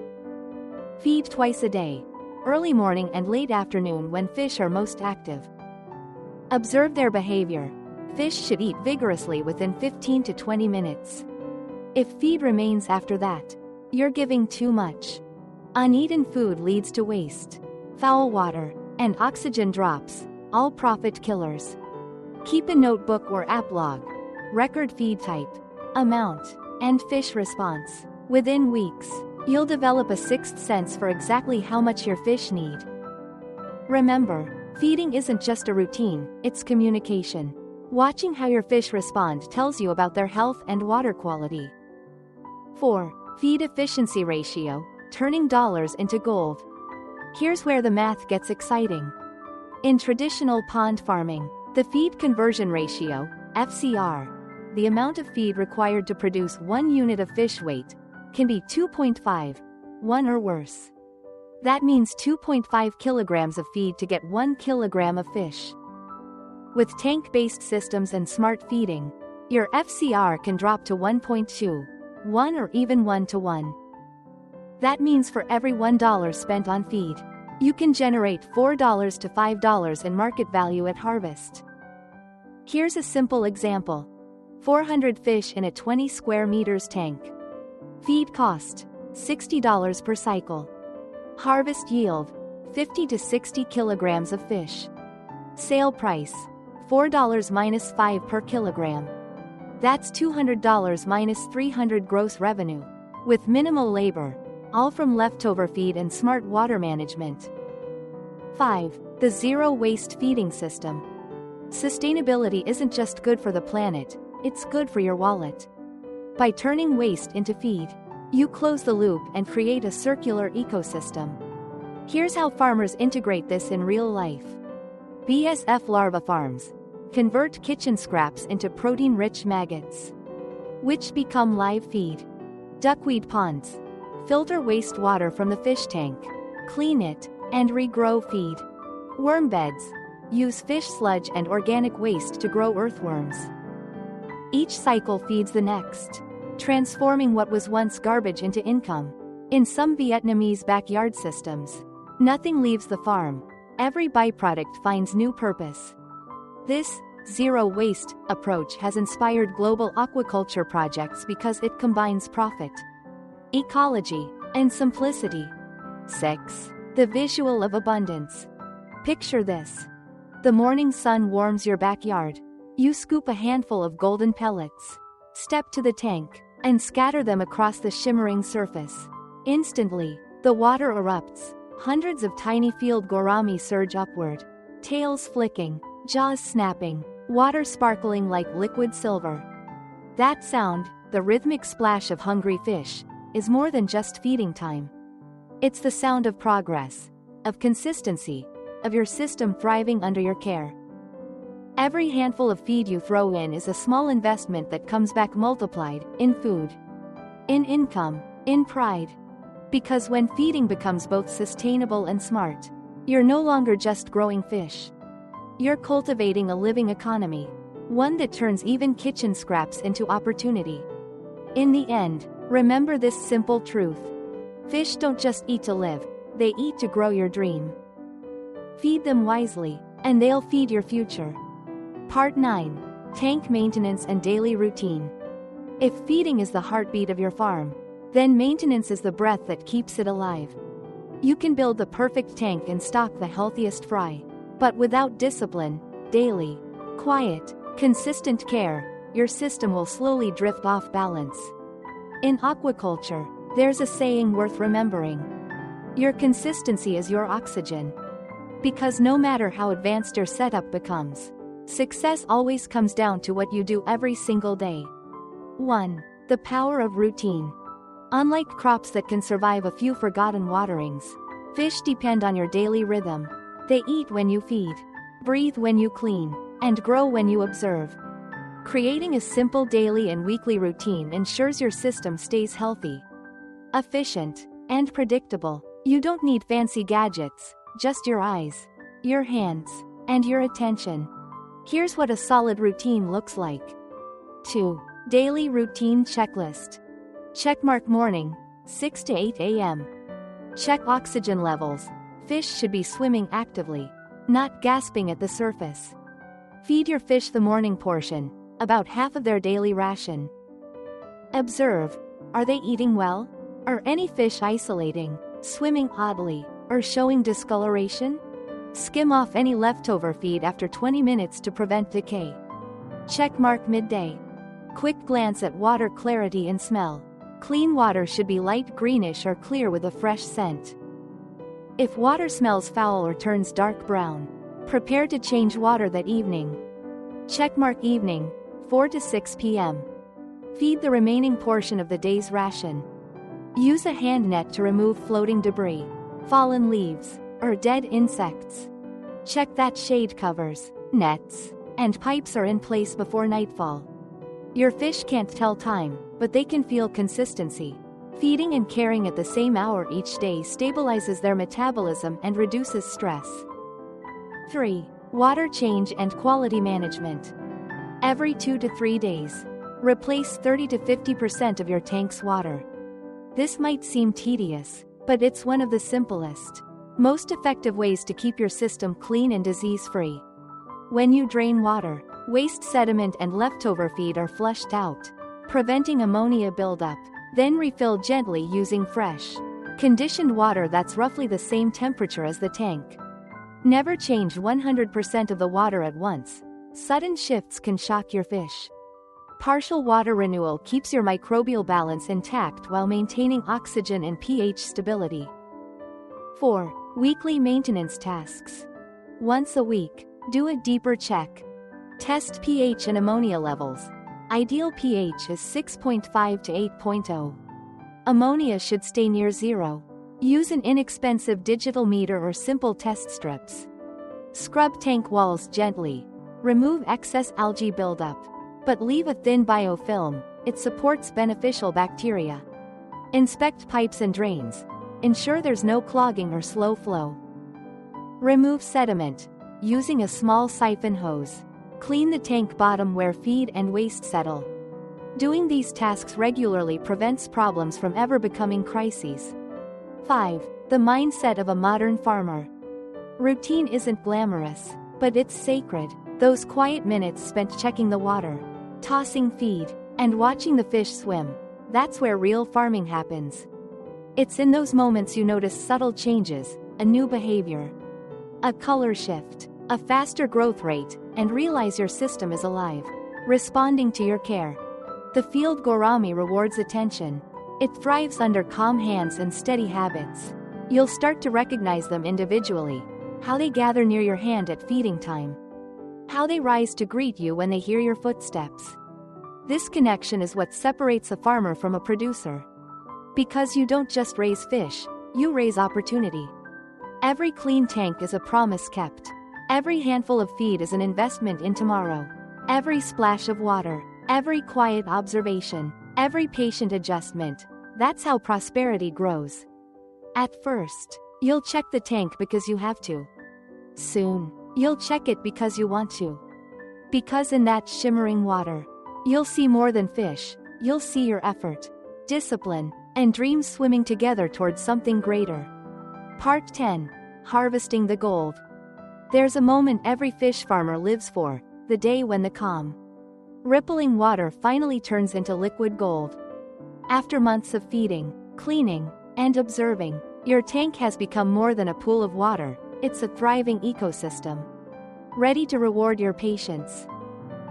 Feed twice a day, early morning and late afternoon when fish are most active. Observe their behavior. Fish should eat vigorously within 15 to 20 minutes. If feed remains after that, you're giving too much. Uneaten food leads to waste, foul water, and oxygen drops, all profit killers. Keep a notebook or app log. Record feed type, amount, and fish response. Within weeks, you'll develop a sixth sense for exactly how much your fish need. Remember, feeding isn't just a routine, it's communication. Watching how your fish respond tells you about their health and water quality. 4. Feed efficiency ratio, turning dollars into gold. Here's where the math gets exciting. In traditional pond farming, the feed conversion ratio, FCR, the amount of feed required to produce 1 unit of fish weight can be 2.5, 1 or worse. That means 2.5 kilograms of feed to get 1 kilogram of fish. With tank-based systems and smart feeding, your FCR can drop to 1.2, 1 or even 1 to 1. That means for every $1 spent on feed, you can generate $4 to $5 in market value at harvest. Here's a simple example. 400 fish in a 20 square meters tank. Feed cost, $60 per cycle. Harvest yield, 50 to 60 kilograms of fish. Sale price, $4 minus 5 per kilogram. That's $200 minus 300 gross revenue, with minimal labor, all from leftover feed and smart water management. 5. The Zero Waste Feeding System. Sustainability isn't just good for the planet, it's good for your wallet. By turning waste into feed, you close the loop and create a circular ecosystem. Here's how farmers integrate this in real life. BSF larva farms convert kitchen scraps into protein-rich maggots, which become live feed. Duckweed ponds filter wastewater from the fish tank, clean it, and regrow feed. Worm beds use fish sludge and organic waste to grow earthworms. Each cycle feeds the next, transforming what was once garbage into income. In some Vietnamese backyard systems, nothing leaves the farm. Every byproduct finds new purpose. This zero-waste approach has inspired global aquaculture projects because it combines profit, ecology, and simplicity. 6. The visual of abundance. Picture this. The morning sun warms your backyard. You scoop a handful of golden pellets, step to the tank, and scatter them across the shimmering surface. Instantly, the water erupts. Hundreds of tiny Field Gourami surge upward, tails flicking, jaws snapping, water sparkling like liquid silver. That sound, the rhythmic splash of hungry fish, is more than just feeding time. It's the sound of progress, of consistency, of your system thriving under your care. Every handful of feed you throw in is a small investment that comes back multiplied, in food, in income, in pride. Because when feeding becomes both sustainable and smart, you're no longer just growing fish. You're cultivating a living economy, one that turns even kitchen scraps into opportunity. In the end, remember this simple truth. Fish don't just eat to live, they eat to grow your dream. Feed them wisely, and they'll feed your future. Part 9. Tank Maintenance and Daily Routine. If feeding is the heartbeat of your farm, then maintenance is the breath that keeps it alive. You can build the perfect tank and stock the healthiest fry, but without discipline, daily, quiet, consistent care, your system will slowly drift off balance. In aquaculture, there's a saying worth remembering. Your consistency is your oxygen. Because no matter how advanced your setup becomes, success always comes down to what you do every single day. 1. The power of routine. Unlike crops that can survive a few forgotten waterings, fish depend on your daily rhythm. They eat when you feed, breathe when you clean, and grow when you observe. Creating a simple daily and weekly routine ensures your system stays healthy, efficient, and predictable. You don't need fancy gadgets, just your eyes, your hands, and your attention. Here's what a solid routine looks like. 2. Daily routine checklist. Checkmark morning, 6 to 8 a.m. Check oxygen levels. Fish should be swimming actively, not gasping at the surface. Feed your fish the morning portion, about half of their daily ration. Observe. Are they eating well? Are any fish isolating, swimming oddly, or showing discoloration? Skim off any leftover feed after 20 minutes to prevent decay. Checkmark midday. Quick glance at water clarity and smell. Clean water should be light greenish or clear with a fresh scent. If water smells foul or turns dark brown, prepare to change water that evening. Checkmark evening, 4 to 6 p.m. Feed the remaining portion of the day's ration. Use a hand net to remove floating debris, fallen leaves, or dead insects. Check that shade covers, nets, and pipes are in place before nightfall. Your fish can't tell time, but they can feel consistency. Feeding and caring at the same hour each day stabilizes their metabolism and reduces stress. 3. Water change and quality management. Every 2 to 3 days, replace 30 to 50% of your tank's water. This might seem tedious, but it's one of the simplest, most effective ways to keep your system clean and disease-free. When you drain water, waste sediment and leftover feed are flushed out, preventing ammonia buildup. Then refill gently using fresh, conditioned water that's roughly the same temperature as the tank. Never change 100% of the water at once. Sudden shifts can shock your fish. Partial water renewal keeps your microbial balance intact while maintaining oxygen and pH stability. 4. Weekly maintenance tasks. Once a week, do a deeper check. Test pH and ammonia levels. Ideal pH is 6.5 to 8.0. Ammonia should stay near 0. Use an inexpensive digital meter or simple test strips. Scrub tank walls gently. Remove excess algae buildup. But leave a thin biofilm, it supports beneficial bacteria. Inspect pipes and drains. Ensure there's no clogging or slow flow. Remove sediment. Using a small siphon hose. Clean the tank bottom where feed and waste settle. Doing these tasks regularly prevents problems from ever becoming crises. 5. The mindset of a modern farmer. Routine isn't glamorous, but it's sacred. Those quiet minutes spent checking the water, tossing feed, and watching the fish swim, that's where real farming happens. It's in those moments you notice subtle changes, a new behavior, a color shift, a faster growth rate, and realize your system is alive, responding to your care. The Field Gourami rewards attention. It thrives under calm hands and steady habits. You'll start to recognize them individually. How they gather near your hand at feeding time. How they rise to greet you when they hear your footsteps. This connection is what separates a farmer from a producer. Because you don't just raise fish, you raise opportunity. Every clean tank is a promise kept. Every handful of feed is an investment in tomorrow. Every splash of water, every quiet observation, every patient adjustment. That's how prosperity grows. At first, you'll check the tank because you have to. Soon, you'll check it because you want to. Because in that shimmering water, you'll see more than fish, you'll see your effort, discipline, and dreams swimming together towards something greater. Part 10. Harvesting the gold. There's a moment every fish farmer lives for, the day when the calm, rippling water finally turns into liquid gold. After months of feeding, cleaning, and observing, your tank has become more than a pool of water, it's a thriving ecosystem. Ready to reward your patience.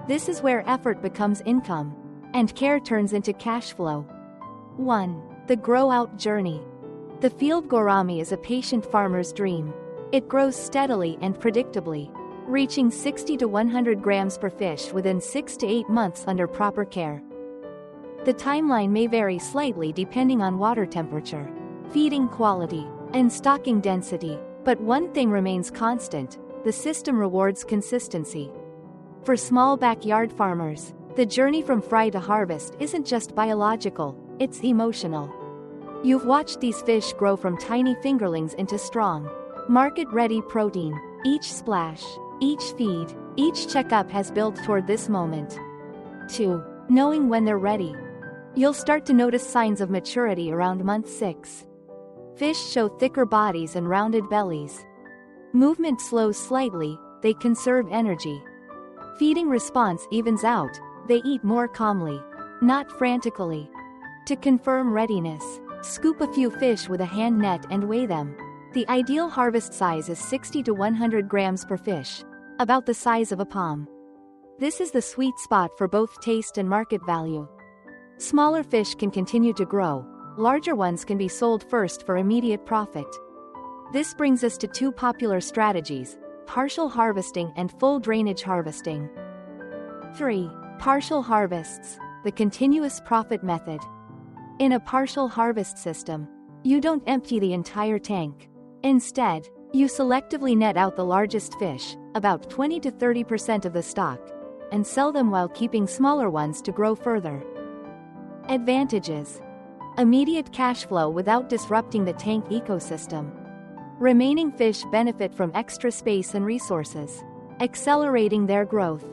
This is where effort becomes income, and care turns into cash flow. 1. The grow-out journey. The Field Gourami is a patient farmer's dream. It grows steadily and predictably, reaching 60 to 100 grams per fish within 6 to 8 months under proper care. The timeline may vary slightly depending on water temperature, feeding quality, and stocking density, but one thing remains constant: the system rewards consistency. For small backyard farmers, the journey from fry to harvest isn't just biological, it's emotional. You've watched these fish grow from tiny fingerlings into strong, market-ready protein. Each splash, each feed, each checkup has built toward this moment. 2. Knowing when they're ready. You'll start to notice signs of maturity around month 6. Fish show thicker bodies and rounded bellies. Movement slows slightly, they conserve energy. Feeding response evens out, they eat more calmly, not frantically. To confirm readiness, scoop a few fish with a hand net and weigh them. The ideal harvest size is 60 to 100 grams per fish, about the size of a palm. This is the sweet spot for both taste and market value. Smaller fish can continue to grow, larger ones can be sold first for immediate profit. This brings us to two popular strategies: partial harvesting and full drainage harvesting. 3. Partial harvests, the continuous profit method. In a partial harvest system, you don't empty the entire tank. Instead, you selectively net out the largest fish, about 20 to 30% of the stock, and sell them while keeping smaller ones to grow further. Advantages: immediate cash flow without disrupting the tank ecosystem. Remaining fish benefit from extra space and resources, accelerating their growth.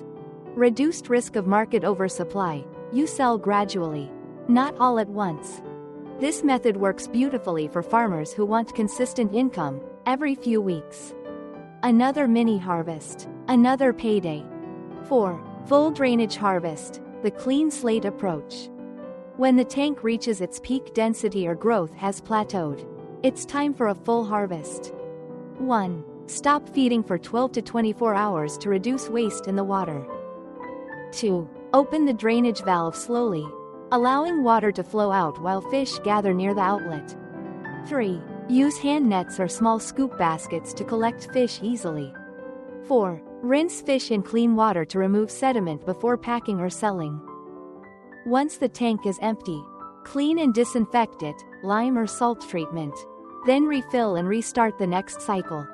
Reduced risk of market oversupply. You sell gradually, not all at once. This method works beautifully for farmers who want consistent income every few weeks. Another mini harvest, another payday. 4. Full drainage harvest, the clean slate approach. When the tank reaches its peak density or growth has plateaued, it's time for a full harvest. 1. Stop feeding for 12 to 24 hours to reduce waste in the water. 2. Open the drainage valve slowly, allowing water to flow out while fish gather near the outlet. 3. Use hand nets or small scoop baskets to collect fish easily. 4. Rinse fish in clean water to remove sediment before packing or selling. Once the tank is empty, clean and disinfect it, lime or salt treatment. Then refill and restart the next cycle.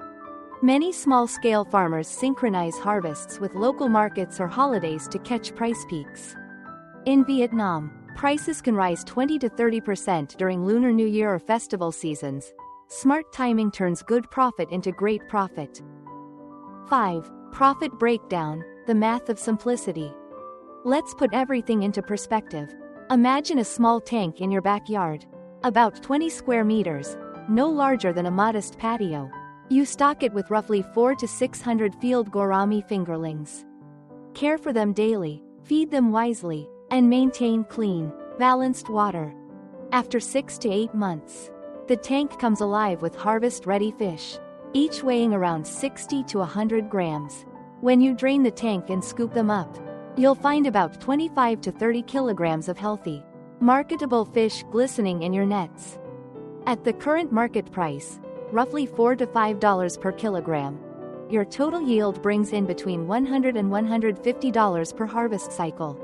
Many small-scale farmers synchronize harvests with local markets or holidays to catch price peaks. In Vietnam, prices can rise 20 to 30% during Lunar New Year or festival seasons. Smart timing turns good profit into great profit. 5. Profit breakdown, the math of simplicity. Let's put everything into perspective. Imagine a small tank in your backyard. About 20 square meters, no larger than a modest patio. You stock it with roughly 400 to 600 Field Gourami fingerlings. Care for them daily, feed them wisely, and maintain clean, balanced water. After 6 to 8 months, the tank comes alive with harvest-ready fish, each weighing around 60 to 100 grams. When you drain the tank and scoop them up, you'll find about 25 to 30 kilograms of healthy, marketable fish glistening in your nets. At the current market price, roughly $4 to $5 per kilogram, your total yield brings in between $100 and $150 per harvest cycle.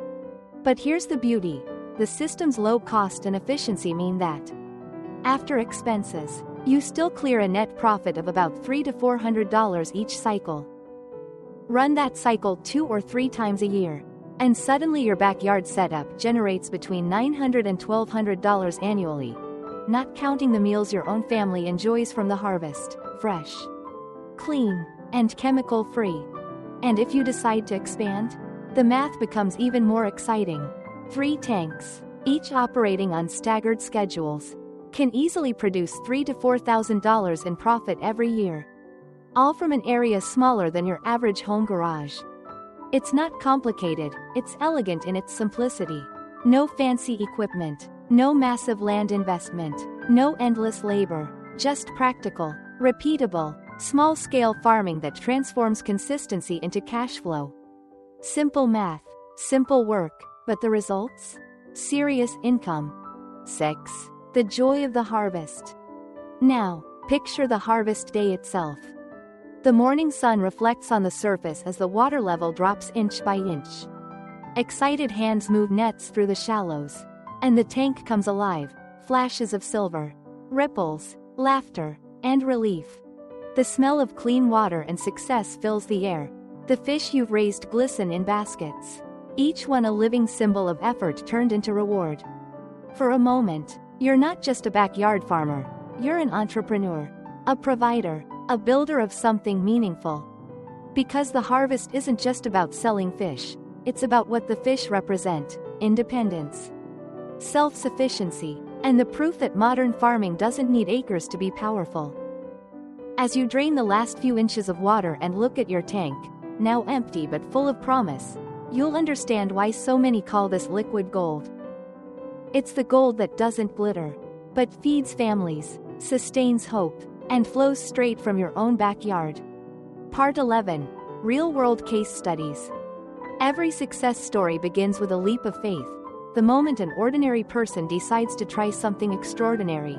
But here's the beauty: the system's low cost and efficiency mean that, after expenses, you still clear a net profit of about $300 to $400 each cycle. Run that cycle 2 or 3 times a year, and suddenly your backyard setup generates between $900 and $1,200 annually, not counting the meals your own family enjoys from the harvest, fresh, clean, and chemical-free. And if you decide to expand, the math becomes even more exciting. 3 tanks, each operating on staggered schedules, can easily produce $3,000 to $4,000 in profit every year. All from an area smaller than your average home garage. It's not complicated, it's elegant in its simplicity. No fancy equipment, no massive land investment, no endless labor, just practical, repeatable, small-scale farming that transforms consistency into cash flow. Simple math, simple work, but the results? Serious income. 6. The joy of the harvest. Now, picture the harvest day itself. The morning sun reflects on the surface as the water level drops inch by inch. Excited hands move nets through the shallows, and the tank comes alive, flashes of silver, ripples, laughter, and relief. The smell of clean water and success fills the air. The fish you've raised glisten in baskets, each one a living symbol of effort turned into reward. For a moment, you're not just a backyard farmer, you're an entrepreneur, a provider, a builder of something meaningful. Because the harvest isn't just about selling fish, it's about what the fish represent: independence, self-sufficiency, and the proof that modern farming doesn't need acres to be powerful. As you drain the last few inches of water and look at your tank, now empty but full of promise, you'll understand why so many call this liquid gold. It's the gold that doesn't glitter, but feeds families, sustains hope, and flows straight from your own backyard. Part 11. Real-world case studies. Every success story begins with a leap of faith, the moment an ordinary person decides to try something extraordinary.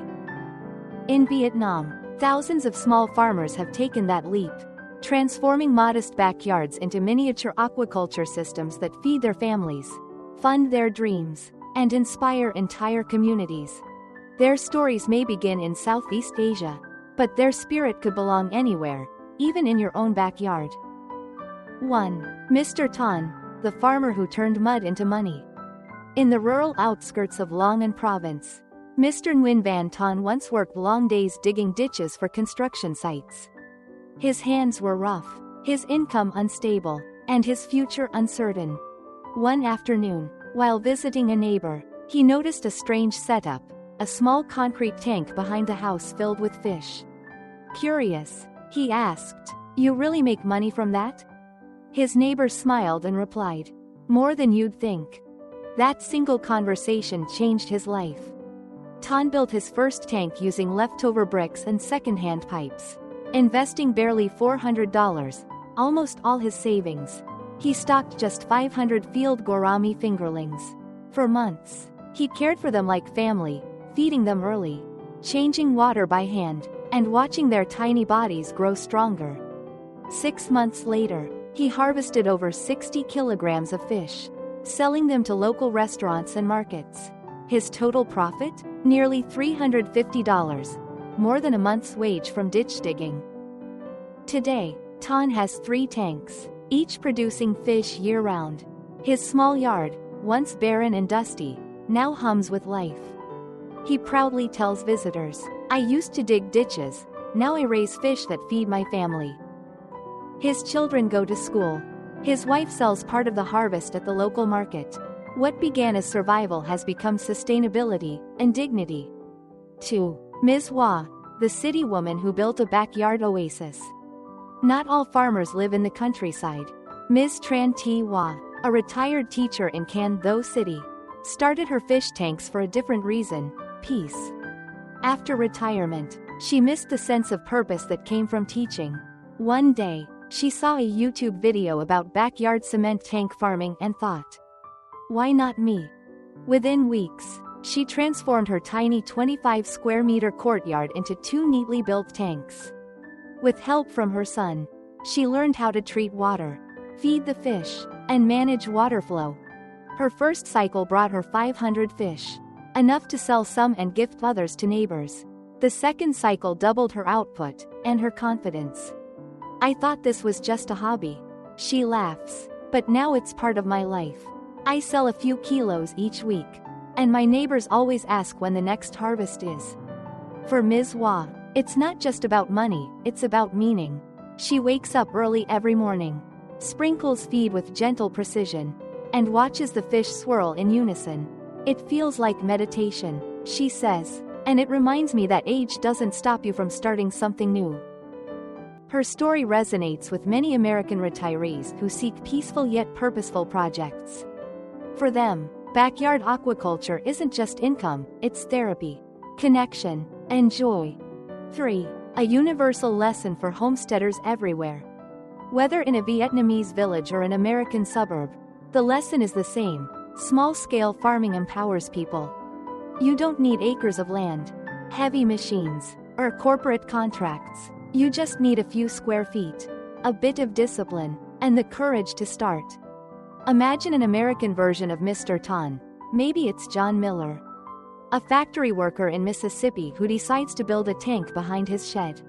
In Vietnam, thousands of small farmers have taken that leap, transforming modest backyards into miniature aquaculture systems that feed their families, fund their dreams, and inspire entire communities. Their stories may begin in Southeast Asia, but their spirit could belong anywhere, even in your own backyard. 1. Mr. Tan, the farmer who turned mud into money. In the rural outskirts of Long An province, Mr. Nguyen Van Ton once worked long days digging ditches for construction sites. His hands were rough, his income unstable, and his future uncertain. One afternoon, while visiting a neighbor, he noticed a strange setup, a small concrete tank behind the house filled with fish. Curious, he asked, "You really make money from that?" His neighbor smiled and replied, "More than you'd think." That single conversation changed his life. Ton built his first tank using leftover bricks and second-hand pipes. Investing barely $400, almost all his savings, he stocked just 500 Field Gourami fingerlings. For months, he cared for them like family, feeding them early, changing water by hand, and watching their tiny bodies grow stronger. 6 months later, he harvested over 60 kilograms of fish, selling them to local restaurants and markets. His total profit? Nearly $350, more than a month's wage from ditch digging. Today, Ton has 3 tanks, each producing fish year-round. His small yard, once barren and dusty, now hums with life. He proudly tells visitors, "I used to dig ditches, now I raise fish that feed my family." His children go to school. His wife sells part of the harvest at the local market. What began as survival has become sustainability and dignity. 2. Ms. Hua, the city woman who built a backyard oasis. Not all farmers live in the countryside. Ms. Tran T. Hua, a retired teacher in Can Tho City, started her fish tanks for a different reason: peace. After retirement, she missed the sense of purpose that came from teaching. One day, she saw a YouTube video about backyard cement tank farming and thought, "Why not me?" Within weeks, she transformed her tiny 25 square meter courtyard into 2 neatly built tanks. With help from her son, she learned how to treat water, feed the fish, and manage water flow. Her first cycle brought her 500 fish, enough to sell some and gift others to neighbors. The second cycle doubled her output and her confidence. "I thought this was just a hobby," she laughs, "but now it's part of my life. I sell a few kilos each week, and my neighbors always ask when the next harvest is." For Ms. Hua, it's not just about money, it's about meaning. She wakes up early every morning, sprinkles feed with gentle precision, and watches the fish swirl in unison. "It feels like meditation," she says, "and it reminds me that age doesn't stop you from starting something new." Her story resonates with many American retirees who seek peaceful yet purposeful projects. For them, backyard aquaculture isn't just income, it's therapy, connection, and joy. 3. A universal lesson for homesteaders everywhere. Whether in a Vietnamese village or an American suburb, the lesson is the same: small-scale farming empowers people. You don't need acres of land, heavy machines, or corporate contracts. You just need a few square feet, a bit of discipline, and the courage to start. Imagine an American version of Mr. Ton. Maybe it's John Miller, a factory worker in Mississippi who decides to build a tank behind his shed.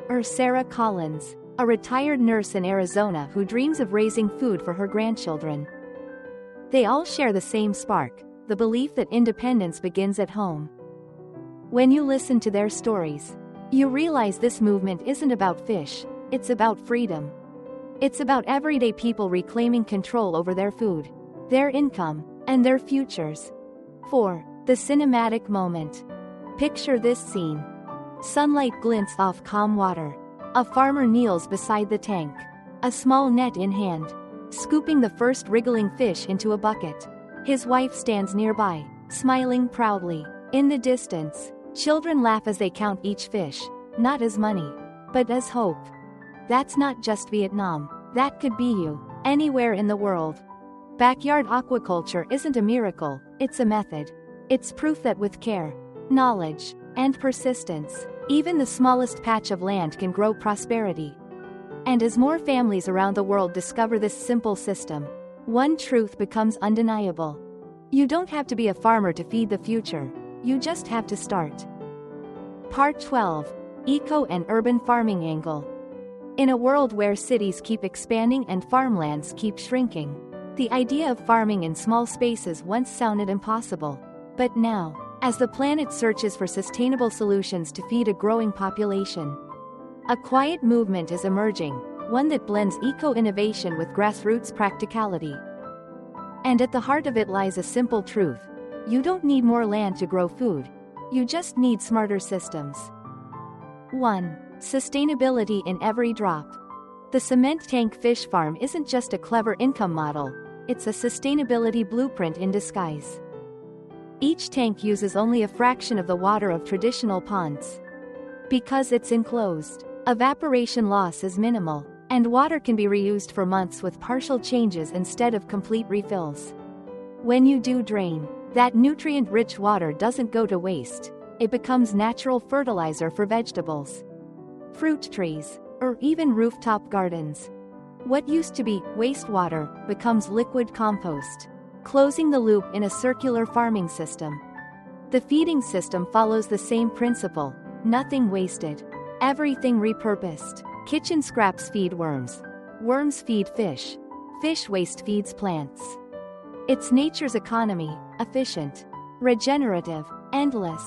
Or Sarah Collins, a retired nurse in Arizona who dreams of raising food for her grandchildren. They all share the same spark: the belief that independence begins at home. When you listen to their stories, you realize this movement isn't about fish, it's about freedom. It's about everyday people reclaiming control over their food, their income, and their futures. 4. The cinematic moment. Picture this scene. Sunlight glints off calm water. A farmer kneels beside the tank, a small net in hand, scooping the first wriggling fish into a bucket. His wife stands nearby, smiling proudly. In the distance, children laugh as they count each fish, not as money, but as hope. That's not just Vietnam. That could be you, anywhere in the world. Backyard aquaculture isn't a miracle, it's a method. It's proof that with care, knowledge, and persistence, even the smallest patch of land can grow prosperity. And as more families around the world discover this simple system, one truth becomes undeniable. You don't have to be a farmer to feed the future, you just have to start. Part 12. Eco and Urban Farming Angle. In a world where cities keep expanding and farmlands keep shrinking, The idea of farming in small spaces once sounded impossible. But now, as the planet searches for sustainable solutions to feed a growing population, a quiet movement is emerging, one that blends eco-innovation with grassroots practicality. And at the heart of it lies a simple truth: you don't need more land to grow food, you just need smarter systems. 1. Sustainability in every drop. The cement tank fish farm isn't just a clever income model, it's a sustainability blueprint in disguise. Each tank uses only a fraction of the water of traditional ponds. Because it's enclosed, evaporation loss is minimal, and water can be reused for months with partial changes instead of complete refills. When you do drain, that nutrient-rich water doesn't go to waste, it becomes natural fertilizer for vegetables, fruit trees, or even rooftop gardens. What used to be wastewater becomes liquid compost, closing the loop in a circular farming system. The feeding system follows the same principle: nothing wasted, everything repurposed. Kitchen scraps feed worms, worms feed fish, fish waste feeds plants. It's nature's economy, efficient, regenerative, endless.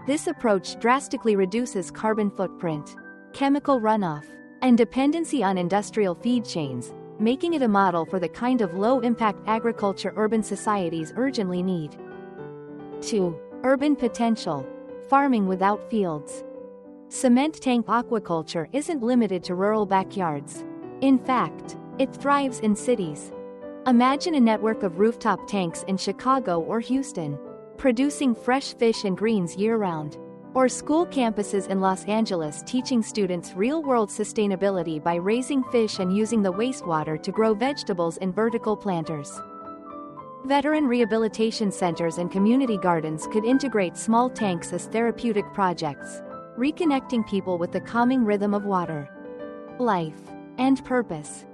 This approach drastically reduces carbon footprint, chemical runoff, and dependency on industrial feed chains, making it a model for the kind of low-impact agriculture urban societies urgently need. 2. Urban potential. Farming without fields. Cement tank aquaculture isn't limited to rural backyards. In fact, it thrives in cities. Imagine a network of rooftop tanks in Chicago or Houston, producing fresh fish and greens year-round. Or school campuses in Los Angeles teaching students real-world sustainability by raising fish and using the wastewater to grow vegetables in vertical planters. Veteran rehabilitation centers and community gardens could integrate small tanks as therapeutic projects, reconnecting people with the calming rhythm of water, life, and purpose.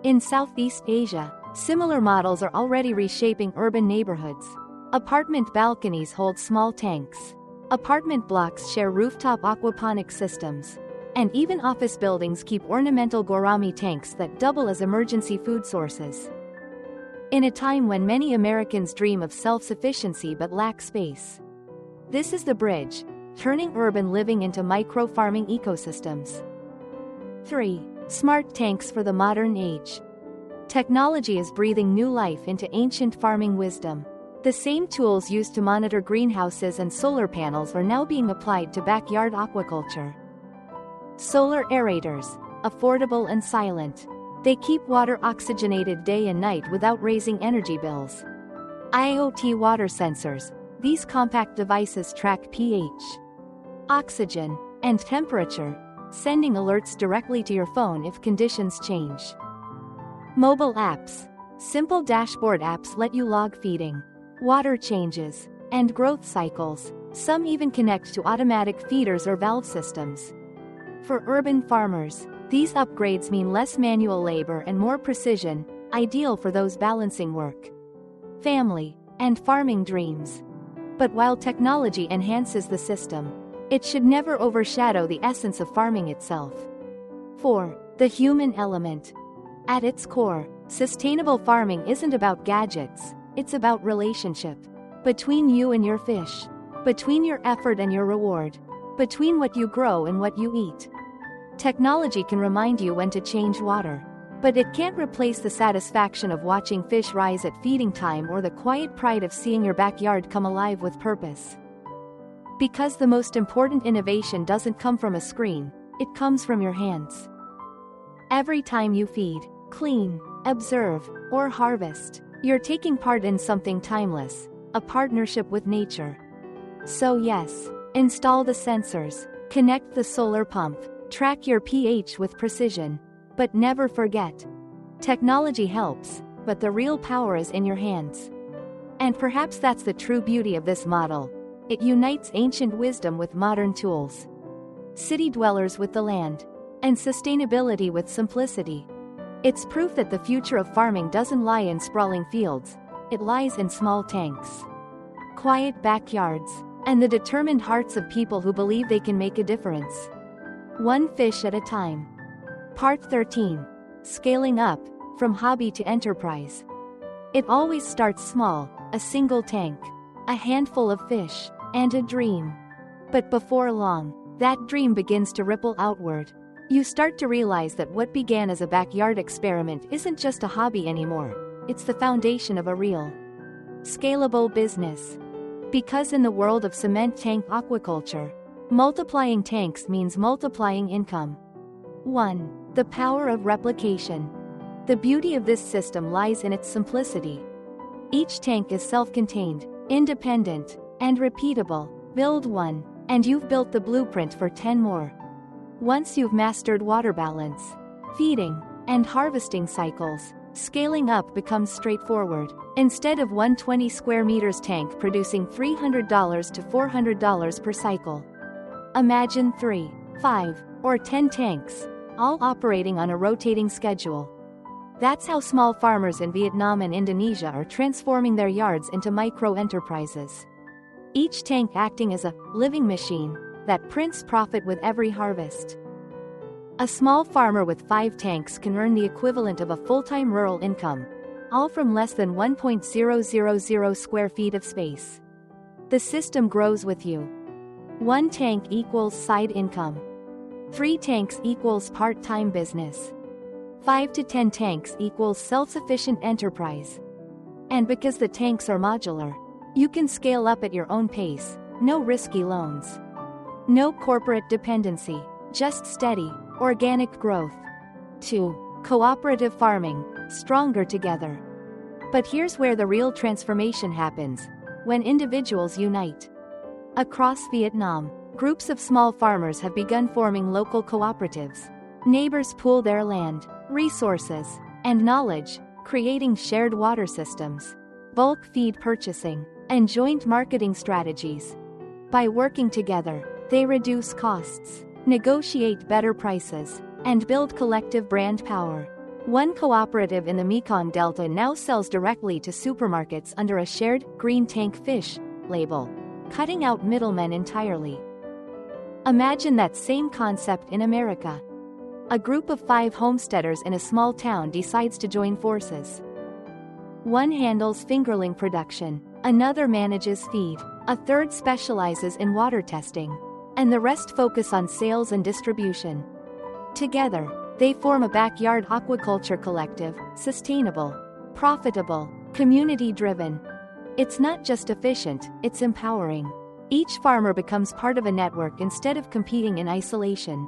In Southeast Asia, similar models are already reshaping urban neighborhoods. Apartment balconies hold small tanks. Apartment blocks share rooftop aquaponic systems. And even office buildings keep ornamental gourami tanks that double as emergency food sources. In a time when many Americans dream of self-sufficiency but lack space, this is the bridge, turning urban living into micro-farming ecosystems. 3. Smart tanks for the modern age. Technology is breathing new life into ancient farming wisdom. The same tools used to monitor greenhouses and solar panels are now being applied to backyard aquaculture. Solar aerators, affordable and silent. They keep water oxygenated day and night without raising energy bills. IoT water sensors. These compact devices track pH, oxygen, and temperature, sending alerts directly to your phone if conditions change. Mobile apps. Simple dashboard apps let you log feeding, water changes, and growth cycles. Some even connect to automatic feeders or valve systems. For urban farmers, these upgrades mean less manual labor and more precision, ideal for those balancing work, family, and farming dreams. But while technology enhances the system, it should never overshadow the essence of farming itself. 4. The human element. At its core, sustainable farming isn't about gadgets, it's about relationship. Between you and your fish. Between your effort and your reward. Between what you grow and what you eat. Technology can remind you when to change water, but it can't replace the satisfaction of watching fish rise at feeding time or the quiet pride of seeing your backyard come alive with purpose. Because the most important innovation doesn't come from a screen, it comes from your hands. Every time you feed, clean, observe, or harvest, you're taking part in something timeless, a partnership with nature. So yes, install the sensors, connect the solar pump, track your pH with precision, but never forget. Technology helps, but the real power is in your hands. And perhaps that's the true beauty of this model. It unites ancient wisdom with modern tools. City dwellers with the land. And sustainability with simplicity. It's proof that the future of farming doesn't lie in sprawling fields, it lies in small tanks, quiet backyards, and the determined hearts of people who believe they can make a difference. One fish at a time. Part 13. Scaling up, from hobby to enterprise. It always starts small, a single tank, a handful of fish, and a dream. But before long, that dream begins to ripple outward. You start to realize that what began as a backyard experiment isn't just a hobby anymore, it's the foundation of a real, scalable business. Because in the world of cement tank aquaculture, multiplying tanks means multiplying income. 1. The power of replication. The beauty of this system lies in its simplicity. Each tank is self-contained, independent, and repeatable. Build one, and you've built the blueprint for 10 more. Once you've mastered water balance, feeding, and harvesting cycles, scaling up becomes straightforward. Instead of one 20 square meters tank producing $300 to $400 per cycle, imagine 3, 5, or 10 tanks, all operating on a rotating schedule. That's how small farmers in Vietnam and Indonesia are transforming their yards into micro-enterprises. Each tank acting as a living machine that prints profit with every harvest. A small farmer with 5 tanks can earn the equivalent of a full-time rural income, all from less than 1.000 square feet of space. The system grows with you. 1 tank equals side income. 3 tanks equals part-time business. 5 to 10 tanks equals self-sufficient enterprise. And because the tanks are modular, you can scale up at your own pace, no risky loans. No corporate dependency, just steady, organic growth. 2. Cooperative farming, stronger together. But here's where the real transformation happens, when individuals unite. Across Vietnam, groups of small farmers have begun forming local cooperatives. Neighbors pool their land, resources, and knowledge, creating shared water systems, bulk feed purchasing, and joint marketing strategies. By working together, they reduce costs, negotiate better prices, and build collective brand power. One cooperative in the Mekong Delta now sells directly to supermarkets under a shared green tank fish label, cutting out middlemen entirely. Imagine that same concept in America. A group of 5 homesteaders in a small town decides to join forces. One handles fingerling production, another manages feed, a third specializes in water testing, and the rest focus on sales and distribution. Together, they form a backyard aquaculture collective, sustainable, profitable, community-driven. It's not just efficient, it's empowering. Each farmer becomes part of a network instead of competing in isolation.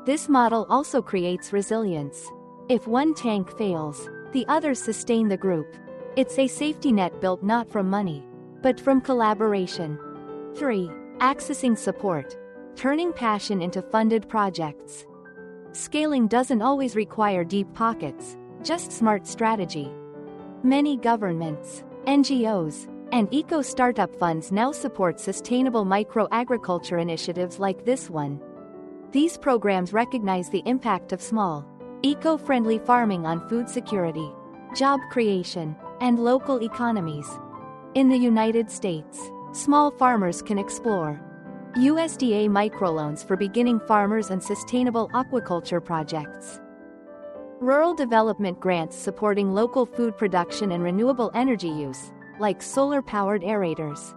This model also creates resilience. If one tank fails, the others sustain the group. It's a safety net built not from money, but from collaboration. 3. Accessing support. Turning passion into funded projects. Scaling doesn't always require deep pockets, just smart strategy. Many governments, NGOs, and eco-startup funds now support sustainable micro-agriculture initiatives like this one. These programs recognize the impact of small, eco-friendly farming on food security, job creation, and local economies. In the United States, small farmers can explore USDA microloans for beginning farmers and sustainable aquaculture projects. Rural development grants supporting local food production and renewable energy use, like solar-powered aerators.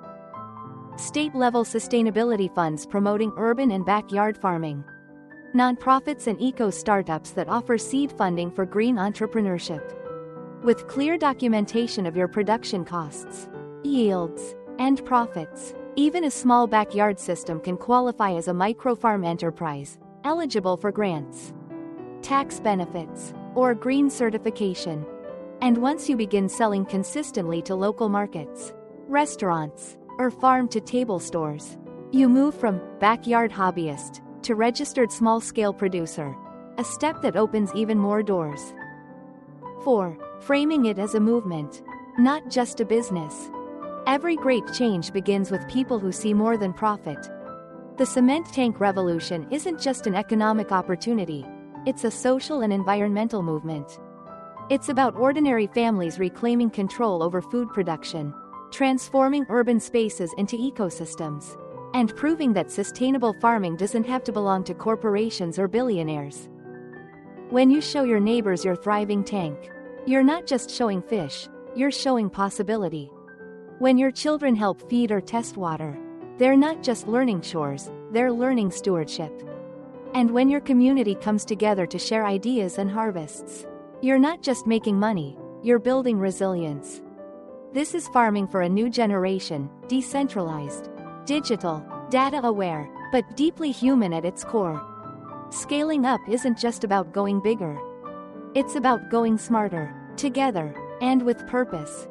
State-level sustainability funds promoting urban and backyard farming. Nonprofits and eco-startups that offer seed funding for green entrepreneurship. With clear documentation of your production costs, yields, and profits, even a small backyard system can qualify as a microfarm enterprise, eligible for grants, tax benefits, or green certification. And once you begin selling consistently to local markets, restaurants, or farm-to-table stores, you move from backyard hobbyist to registered small-scale producer, a step that opens even more doors. 4. Framing it as a movement, not just a business. Every great change begins with people who see more than profit. The cement tank revolution isn't just an economic opportunity, it's a social and environmental movement. It's about ordinary families reclaiming control over food production, transforming urban spaces into ecosystems, and proving that sustainable farming doesn't have to belong to corporations or billionaires. When you show your neighbors your thriving tank, you're not just showing fish, you're showing possibility. When your children help feed or test water, they're not just learning chores, they're learning stewardship. And when your community comes together to share ideas and harvests, you're not just making money, you're building resilience. This is farming for a new generation, decentralized, digital, data-aware, but deeply human at its core. Scaling up isn't just about going bigger. It's about going smarter, together, and with purpose.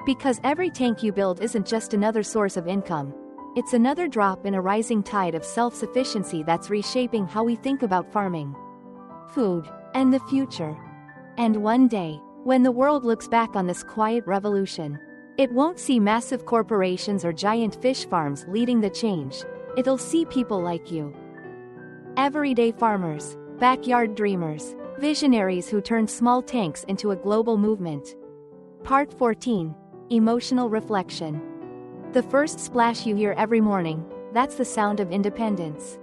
Because every tank you build isn't just another source of income. It's another drop in a rising tide of self-sufficiency that's reshaping how we think about farming, food, and the future. And one day, when the world looks back on this quiet revolution, it won't see massive corporations or giant fish farms leading the change. It'll see people like you. Everyday farmers, backyard dreamers, visionaries who turned small tanks into a global movement. Part 14. Emotional Reflection. The first splash you hear every morning, that's the sound of independence.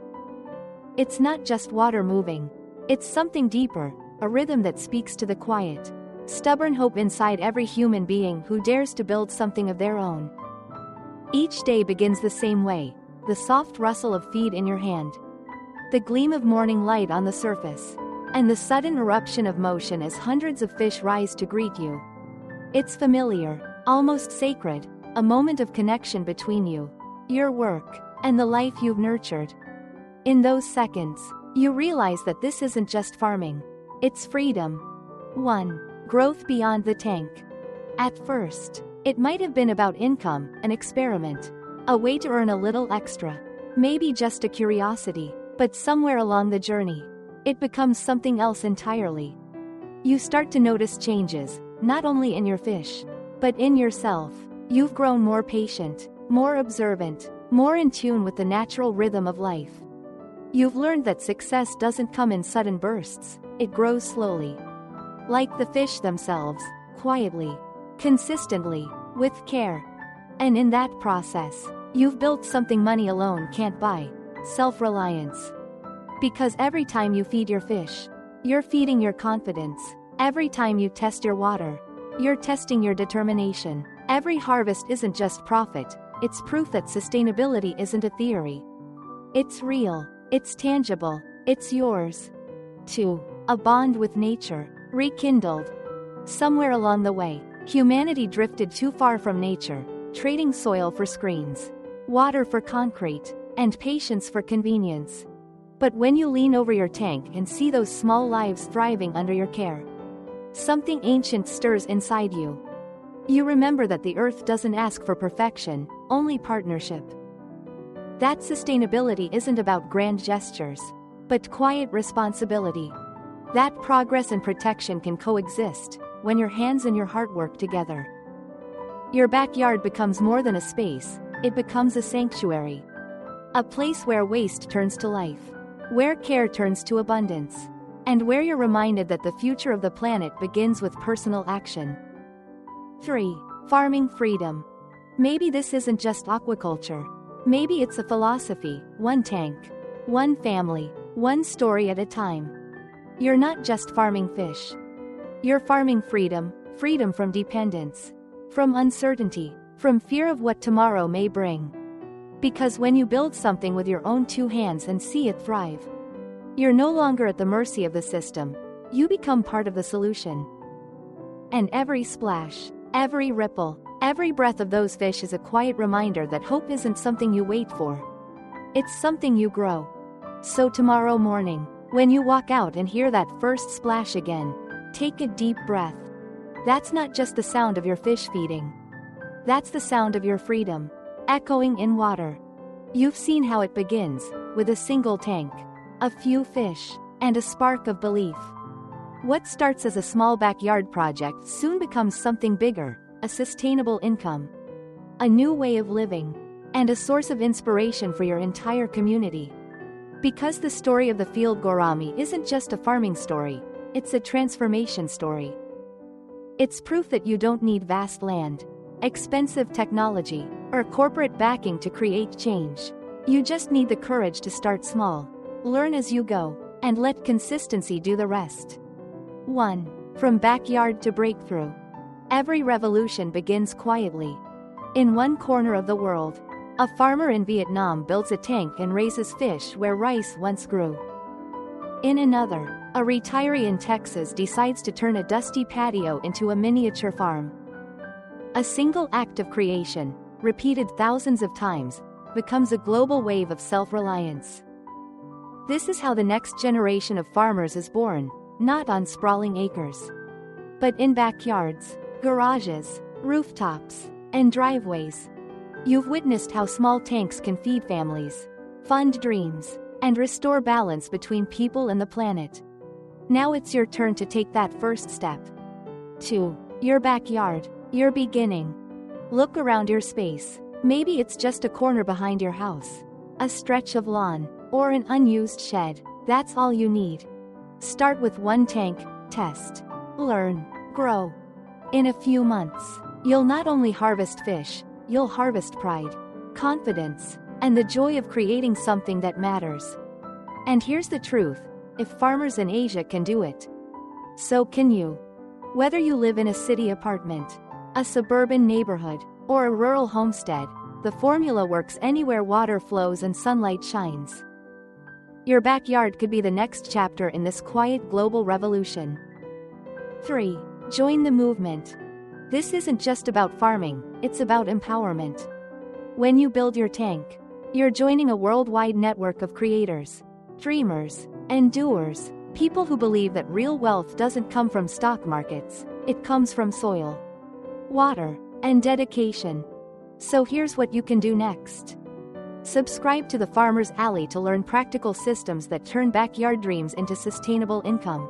It's not just water moving. It's something deeper, a rhythm that speaks to the quiet, stubborn hope inside every human being who dares to build something of their own. Each day begins the same way, the soft rustle of feed in your hand, the gleam of morning light on the surface, and the sudden eruption of motion as hundreds of fish rise to greet you. It's familiar, almost sacred, a moment of connection between you, your work, and the life you've nurtured. In those seconds, you realize that this isn't just farming. It's freedom. 1. Growth beyond the tank. At first, it might have been about income, an experiment, a way to earn a little extra, maybe just a curiosity, but somewhere along the journey, it becomes something else entirely. You start to notice changes, not only in your fish, but in yourself. You've grown more patient, more observant, more in tune with the natural rhythm of life. You've learned that success doesn't come in sudden bursts, it grows slowly. Like the fish themselves, quietly, consistently, with care. And in that process, you've built something money alone can't buy: self-reliance. Because every time you feed your fish, you're feeding your confidence. Every time you test your water, you're testing your determination. Every harvest isn't just profit, it's proof that sustainability isn't a theory. It's real, it's tangible, it's yours. 2. A bond with nature, rekindled. Somewhere along the way, humanity drifted too far from nature, trading soil for screens, water for concrete, and patience for convenience. But when you lean over your tank and see those small lives thriving under your care, something ancient stirs inside you. You remember that the earth doesn't ask for perfection, only partnership. That sustainability isn't about grand gestures, but quiet responsibility. That progress and protection can coexist when your hands and your heart work together. Your backyard becomes more than a space, it becomes a sanctuary. A place where waste turns to life, where care turns to abundance, and where you're reminded that the future of the planet begins with personal action. 3. Farming freedom. Maybe this isn't just aquaculture. Maybe it's a philosophy: one tank, one family, one story at a time. You're not just farming fish. You're farming freedom, freedom from dependence, from uncertainty, from fear of what tomorrow may bring. Because when you build something with your own 2 hands and see it thrive, you're no longer at the mercy of the system. You become part of the solution. And every splash, every ripple, every breath of those fish is a quiet reminder that hope isn't something you wait for. It's something you grow. So tomorrow morning, when you walk out and hear that first splash again, take a deep breath. That's not just the sound of your fish feeding. That's the sound of your freedom, echoing in water. You've seen how it begins, with a single tank, a few fish, and a spark of belief. What starts as a small backyard project soon becomes something bigger: a sustainable income, a new way of living, and a source of inspiration for your entire community. Because the story of the Field Gourami isn't just a farming story, it's a transformation story. It's proof that you don't need vast land, expensive technology, or corporate backing to create change. You just need the courage to start small, learn as you go, and let consistency do the rest. 1. From backyard to breakthrough. Every revolution begins quietly. In one corner of the world, a farmer in Vietnam builds a tank and raises fish where rice once grew. In another, a retiree in Texas decides to turn a dusty patio into a miniature farm. A single act of creation, repeated thousands of times, becomes a global wave of self-reliance. This is how the next generation of farmers is born, not on sprawling acres, but in backyards, garages, rooftops, and driveways. You've witnessed how small tanks can feed families, fund dreams, and restore balance between people and the planet. Now it's your turn to take that first step. 2. Your backyard, your beginning. Look around your space. Maybe it's just a corner behind your house, a stretch of lawn, or an unused shed. That's all you need. Start with one tank, test, learn, grow. In a few months, you'll not only harvest fish, you'll harvest pride, confidence, and the joy of creating something that matters. And here's the truth: if farmers in Asia can do it, so can you. Whether you live in a city apartment, a suburban neighborhood, or a rural homestead, the formula works anywhere water flows and sunlight shines. Your backyard could be the next chapter in this quiet global revolution. 3. Join the movement. This isn't just about farming, it's about empowerment. When you build your tank, you're joining a worldwide network of creators, dreamers, and doers, people who believe that real wealth doesn't come from stock markets, it comes from soil, water, and dedication. So here's what you can do next. Subscribe to the Farmer's Alley to learn practical systems that turn backyard dreams into sustainable income.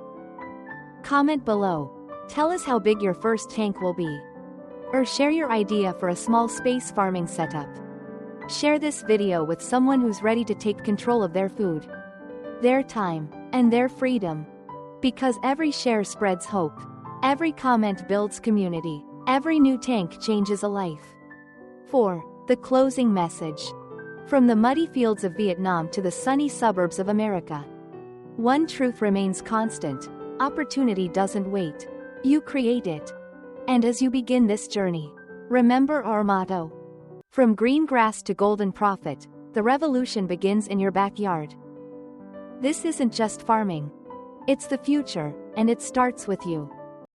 Comment below. Tell us how big your first tank will be. Or share your idea for a small space farming setup. Share this video with someone who's ready to take control of their food, their time, and their freedom. Because every share spreads hope. Every comment builds community. Every new tank changes a life. 4. The closing message. From the muddy fields of Vietnam to the sunny suburbs of America, one truth remains constant: opportunity doesn't wait. You create it. And as you begin this journey, remember our motto: from green grass to golden profit, the revolution begins in your backyard. This isn't just farming. It's the future, and it starts with you.